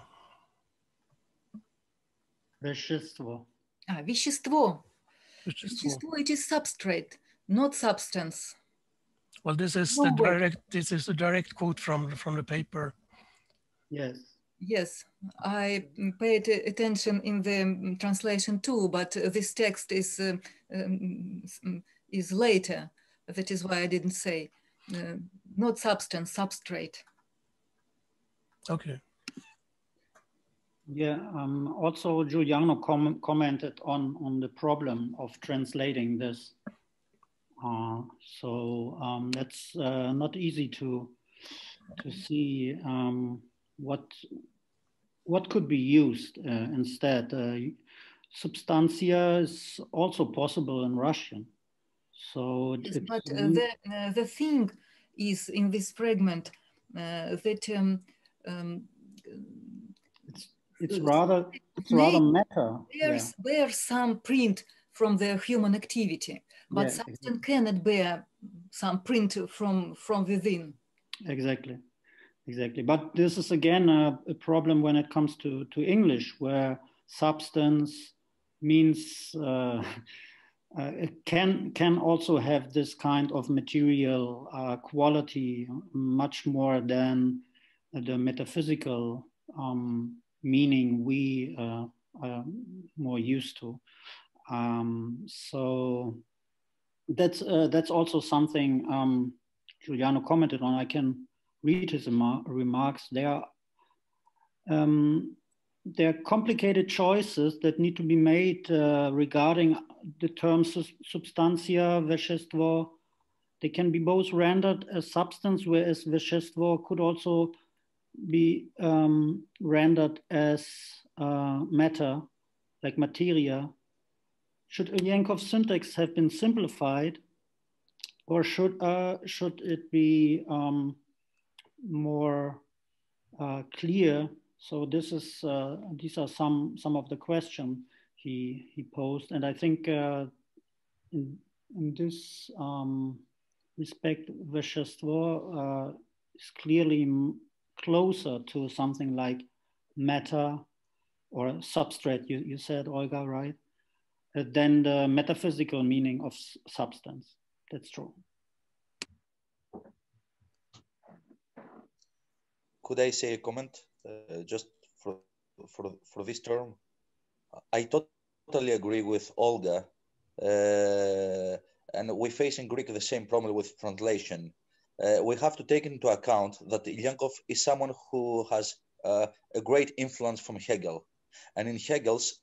Вещество. Вещество. Вещество, it is substrate, not substance. Well, this is the direct quote from the paper. Yes. Yes, I paid attention in the translation too, but this text is later. That is why I didn't say not substance, substrate. Okay. Yeah. Also, Giuliano commented on the problem of translating this. So that's not easy to see what could be used instead. Substantia is also possible in Russian. So, yes, but the thing is in this fragment that it's rather meta. There's some print from the human activity, but substance cannot bear some print from within. Exactly. But this is again a problem when it comes to English, where substance means it can also have this kind of material quality much more than the metaphysical meaning we are more used to. So that's also something Giuliano commented on. I can read his remarks. There there are complicated choices that need to be made regarding the terms substantia, vещество. They can be both rendered as substance, whereas vещество could also be rendered as matter, like materia. Should Ilyenkov's syntax have been simplified, or should it be more clear? So this is these are some of the questions he posed, and I think in this respect, vещество is clearly closer to something like matter or substrate. You said, Olga, right? Than the metaphysical meaning of substance. That's true. Could I say a comment just for this term? I totally agree with Olga. And we face in Greek the same problem with translation. We have to take into account that Ilyenkov is someone who has a great influence from Hegel. And in Hegel's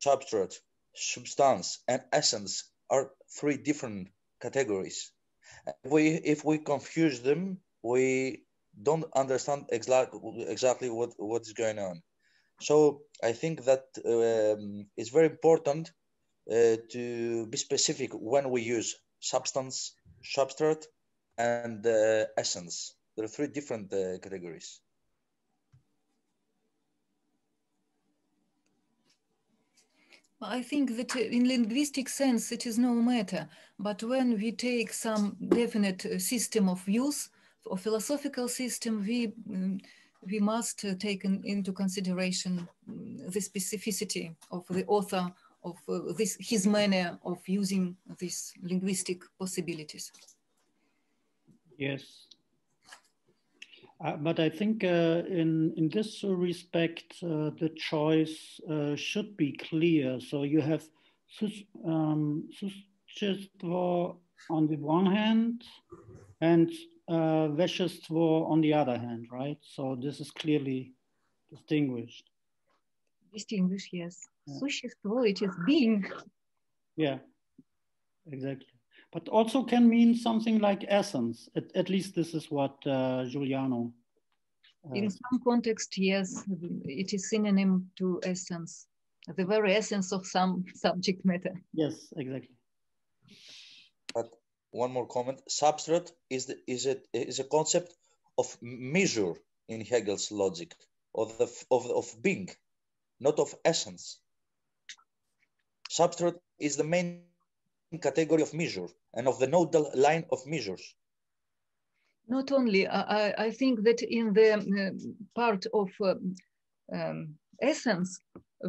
substrate, substance, and essence are three different categories. If we confuse them, we don't understand exactly what is going on. So I think that it's very important to be specific when we use substance, substrate, and essence. There are three different categories. I think that in linguistic sense, it is no matter. But when we take some definite system of use, or philosophical system, we must take into consideration the specificity of the author, of his manner of using these linguistic possibilities. Yes. But I think in this respect, the choice should be clear. So you have vещество on the one hand and vещество on the other hand, right? So this is clearly distinguished. Distinguished, yes. Yeah. Существо, it is being. Yeah, exactly. But also can mean something like essence. At least this is what Giuliano. In some context, yes, it is synonym to essence, the very essence of some subject matter. Yes, exactly. But one more comment: substrate is a concept of measure in Hegel's logic, of being, not of essence. Substrate is the main category of measure and of the nodal line of measures. Not only, I think that in the part of essence,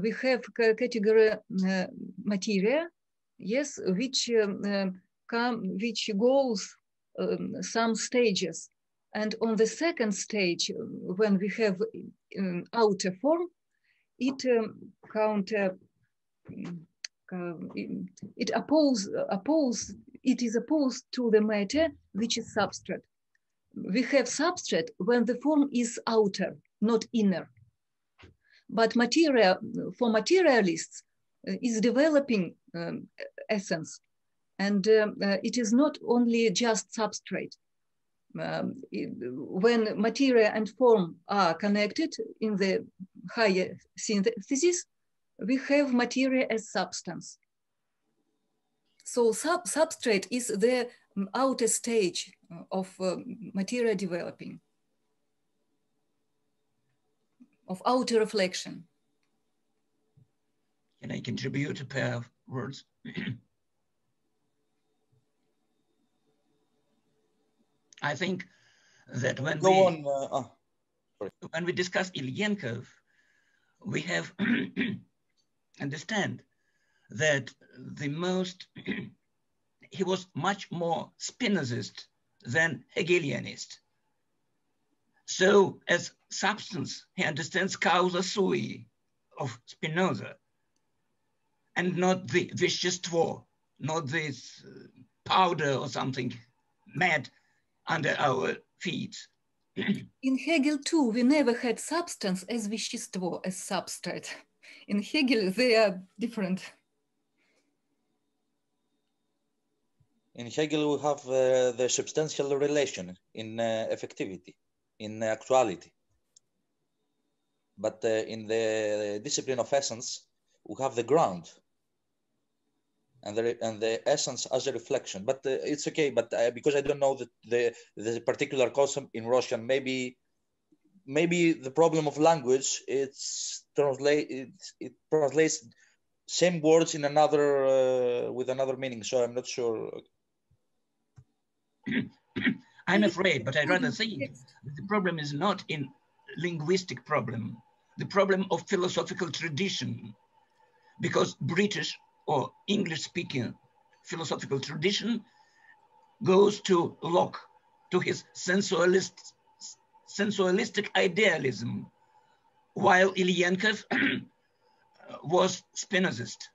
we have category materia, yes, which goes some stages. And on the second stage, when we have outer form, it is opposed to the matter, which is substrate. We have substrate when the form is outer, not inner. But materia, for materialists, is developing essence. And it is not only just substrate. When materia and form are connected in the higher synthesis, we have materia as substance. So substrate is the outer stage of materia developing, of outer reflection. Can I contribute a pair of words? I think that when we discuss Ilyenkov, we have understand that he was much more Spinozist than Hegelianist. So as substance, he understands causa sui of Spinoza, and not the вещество, not this powder or something mad under our feet. In Hegel too, we never had substance as вещество, as substrate. In Hegel, they are different. In Hegel, we have the substantial relation in effectivity, in actuality. But in the discipline of essence, we have the ground and the essence as a reflection. But it's okay. But because I don't know the particular concept in Russian, maybe the problem of language it translates same words in another with another meaning. So I'm not sure. I'm afraid, but I rather think that the problem is not in linguistic problem, the problem of philosophical tradition, because British or English-speaking philosophical tradition goes to Locke, to his sensualistic idealism, while Ilyenkov was Spinozist.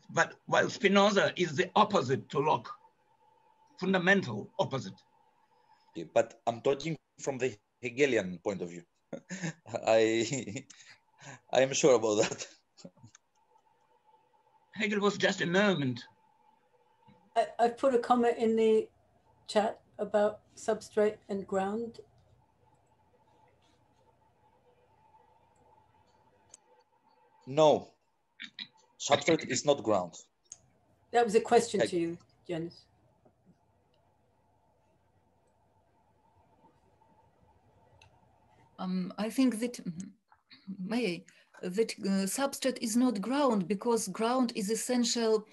But while Spinoza is the opposite to Locke, fundamental opposite. But I'm talking from the Hegelian point of view. I am sure about that. Hegel was just a moment. I put a comment in the chat about substrate and ground. No, substrate is not ground. That was a question to you, Jens. I think that substrate is not ground, because ground is essential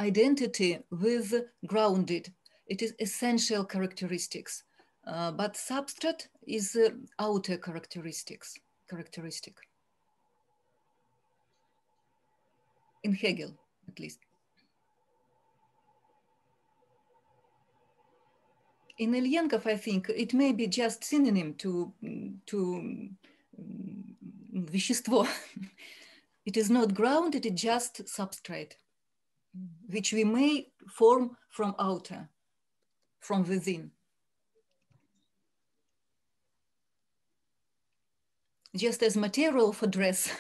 identity with grounded. It is essential characteristics, but substrate is outer characteristic. In Hegel, at least. In Ilyenkov, I think it may be just synonym to вещество. It is not ground, it is just substrate, which we may form from outer, from within. Just as material for dress.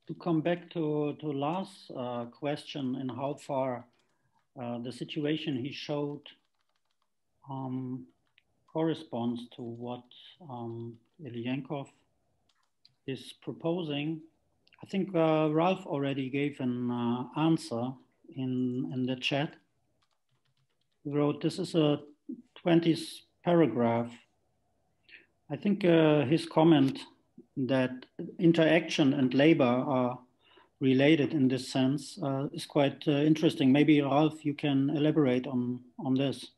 To come back to Lars' question and how far the situation he showed corresponds to what Ilyenkov is proposing, I think Ralph already gave an answer in the chat. He wrote, this is a 20th paragraph. I think his comment that interaction and labor are related in this sense is quite interesting. Maybe Ralph, you can elaborate on this.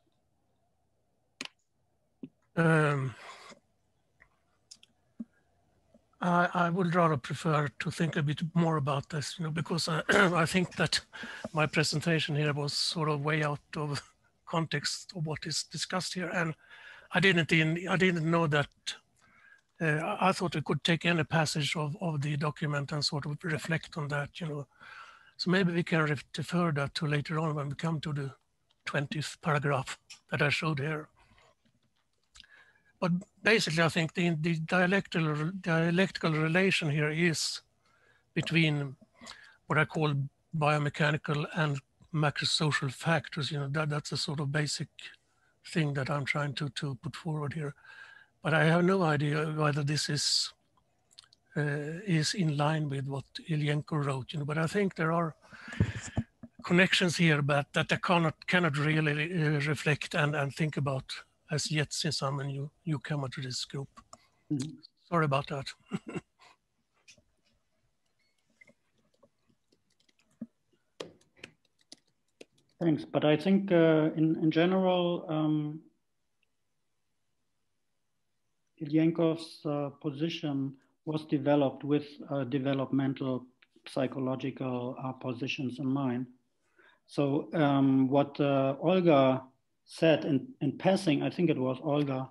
I would rather prefer to think a bit more about this, because I think that my presentation here was sort of way out of context of what is discussed here, and I didn't know that. I thought we could take any passage of the document and sort of reflect on that, So maybe we can refer that to later on when we come to the 20th paragraph that I showed here. But basically, I think the dialectical relation here is between what I call biomechanical and macrosocial factors. That's a sort of basic thing that I'm trying to put forward here. But I have no idea whether this is in line with what Ilyenkov wrote. But I think there are connections here, but that I cannot really reflect and think about as yet, since I'm a newcomer to this group. Mm-hmm. Sorry about that. Thanks, but I think in general, Ilyenkov's position was developed with developmental psychological positions in mind. So what Olga said in passing, I think it was Olga,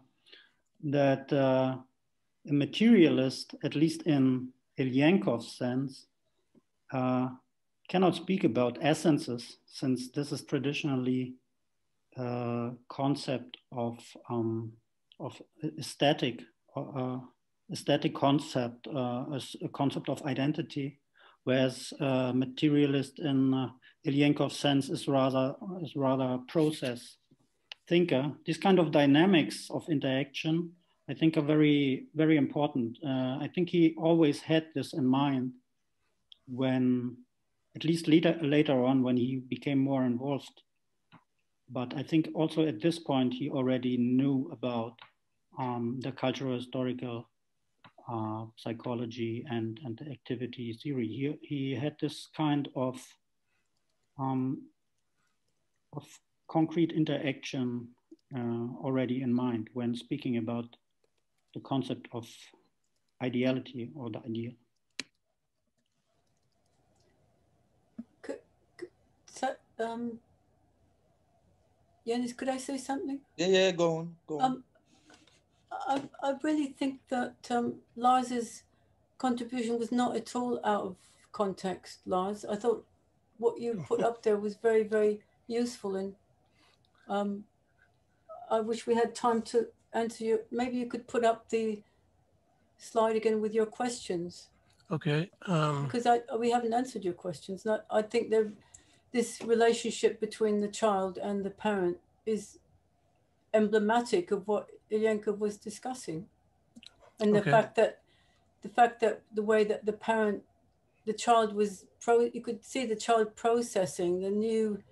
that a materialist, at least in Ilyenkov's sense, cannot speak about essences, since this is traditionally a concept of aesthetic concept, a concept of identity, whereas materialist in Ilyenkov's sense is rather a process thinker. These kind of dynamics of interaction, I think, are very, very important. I think he always had this in mind when, at least later on, when he became more involved. But I think also at this point, he already knew about the cultural historical psychology and the activity theory. He had this kind of concrete interaction already in mind when speaking about the concept of ideality or the ideal. Yanis, could I say something? Yeah, go on. I really think that Lars's contribution was not at all out of context, Lars. I thought what you put up there was very, very useful, and I wish we had time to answer you. Maybe you could put up the slide again with your questions. Okay. Because we haven't answered your questions. I think this relationship between the child and the parent is emblematic of what Ilyenkov was discussing, and the fact that the way that the child was you could see the child processing the new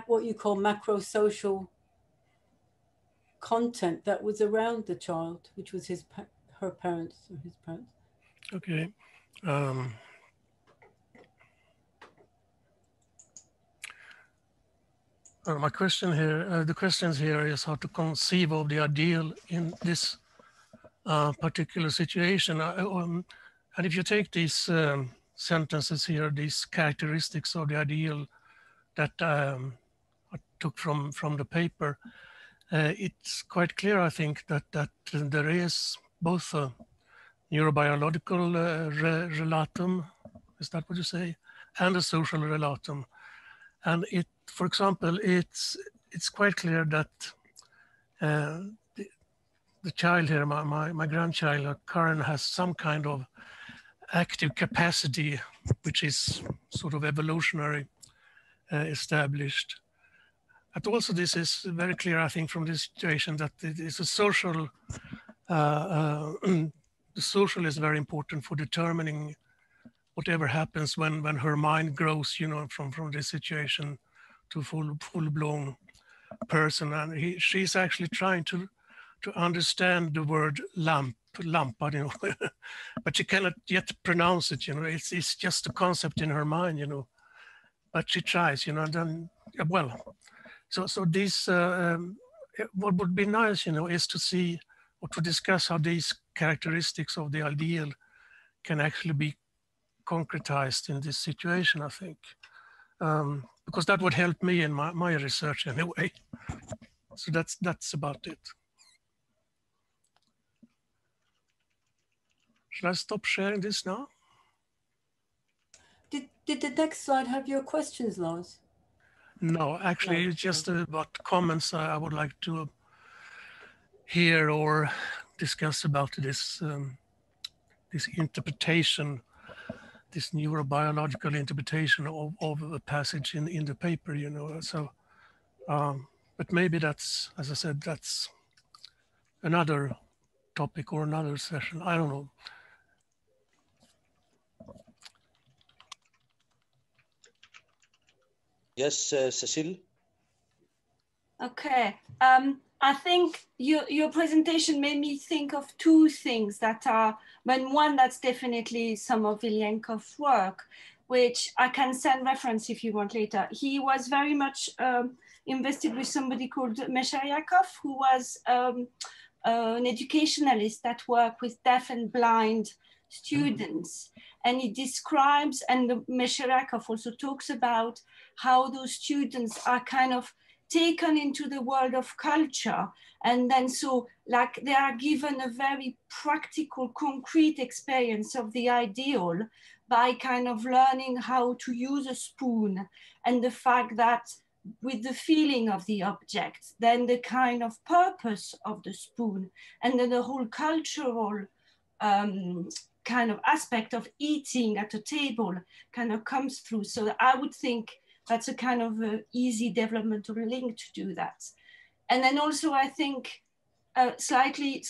what you call macro social content that was around the child, which was her parents or his parents. Okay. My question here, the questions here is how to conceive of the ideal in this particular situation. And if you take these sentences here, these characteristics of the ideal that I took from the paper, it's quite clear, I think, that there is both a neurobiological relatum, is that what you say, and a social relatum. And for example, it's quite clear that the child here, my grandchild, Karen, has some kind of active capacity, which is sort of evolutionary established. But also this is very clear, I think, from this situation that it is a social, the social is very important for determining whatever happens when her mind grows, you know, from this situation to full-blown person. And she's actually trying to understand the word lampa, you know, but she cannot yet pronounce it, you know, it's just a concept in her mind, you know, but she tries, you know, and then, well, so this, what would be nice, you know, is to see or to discuss how these characteristics of the ideal can actually be concretized in this situation, I think, because that would help me in my research anyway. So that's about it. Should I stop sharing this now? Did the next slide have your questions, Lars? No, actually, it's just about comments I would like to hear or discuss about this this interpretation, this neurobiological interpretation of a passage in the paper, you know. So, but maybe that's, as I said, that's another topic or another session. I don't know. Yes, Cecile? Okay. I think your presentation made me think of two things that are, but one that's definitely some of Ilyenkov's work, which I can send reference if you want later. He was very much invested with somebody called Ilyenkov, who was an educationalist that worked with deaf and blind students. And he describes, and Ilyenkov also talks about how those students are kind of taken into the world of culture. And then so like they are given a very practical, concrete experience of the ideal by kind of learning how to use a spoon, and the fact that with the feeling of the object, then the kind of purpose of the spoon, and then the whole cultural kind of aspect of eating at a table kind of comes through. So I would think that's a kind of easy developmental link to do that. And then also I think slightly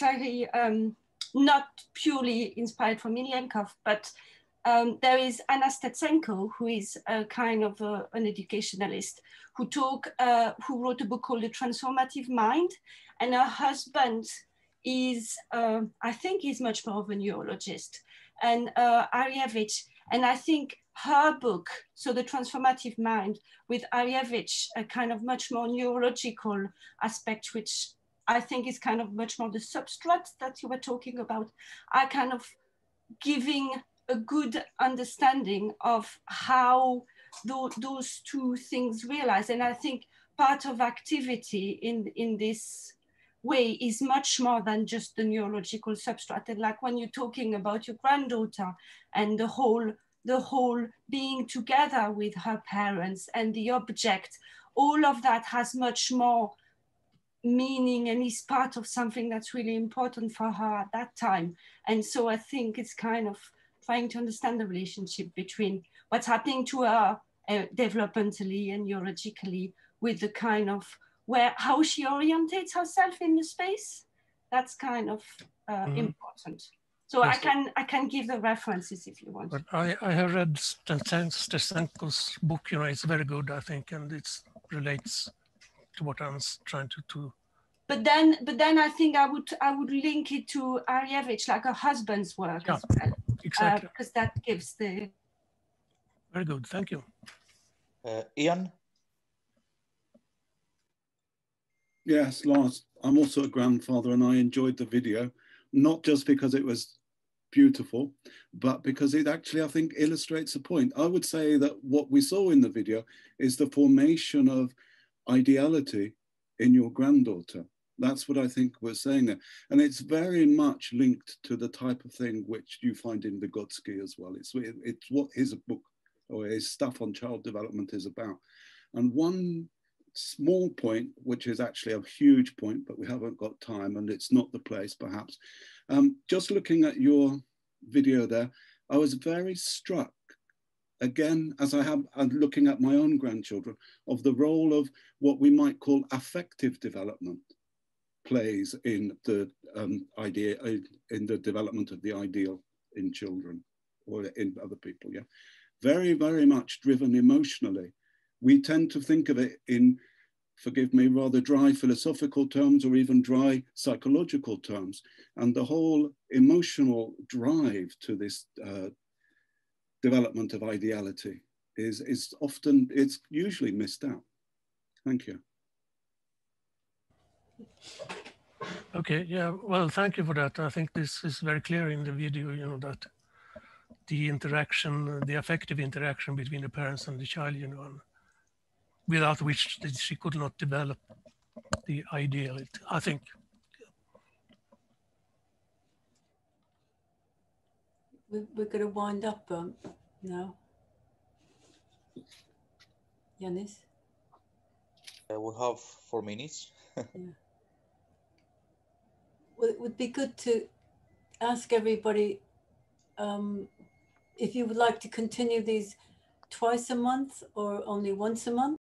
not purely inspired from Ilyenkov, but there is Anna Stetsenko, who is a kind of an educationalist, who wrote a book called The Transformative Mind, and her husband is, I think he's much more of a neurologist, and Aryevich, and I think her book, so The Transformative Mind, with Aryevich, a kind of much more neurological aspect, which I think is kind of much more the substrate that you were talking about, are kind of giving a good understanding of how those two things realize. And I think part of activity in this way is much more than just the neurological substrate. And like when you're talking about your granddaughter and the whole being together with her parents and the object, all of that has much more meaning and is part of something that's really important for her at that time. And so I think it's kind of trying to understand the relationship between what's happening to her developmentally and neurologically with the kind of how she orientates herself in the space. That's kind of important. So yes. I can give the references if you want. But I have read Stetsenko's book, you know, it's very good, I think, and it relates to what I'm trying to. But then I think I would link it to Aryevich, like her husband's work as well. Exactly. Because that gives the... Very good, thank you. Ian? Yes, Lars, I'm also a grandfather and I enjoyed the video, not just because it was beautiful, but because it actually, I think, illustrates a point. I would say that what we saw in the video is the formation of ideality in your granddaughter. That's what I think we're saying there. And it's very much linked to the type of thing which you find in Vygotsky as well. It's what his book or his stuff on child development is about. And one small point, which is actually a huge point, but we haven't got time and it's not the place perhaps. Just looking at your video there, I was very struck again, as I'm looking at my own grandchildren, of the role of what we might call affective development plays in the in the development of the ideal in children or in other people. Yeah, very, very much driven emotionally. We tend to think of it in, forgive me, rather dry philosophical terms or even dry psychological terms. And the whole emotional drive to this development of ideality is often, it's usually missed out. Thank you. Okay, yeah, well, thank you for that. I think this is very clear in the video, you know, that the interaction, the affective interaction between the parents and the child, you know, without which she could not develop the ideal, I think. We're going to wind up now. Yanis? We'll have 4 minutes. Yeah. Well, it would be good to ask everybody if you would like to continue these twice a month or only once a month.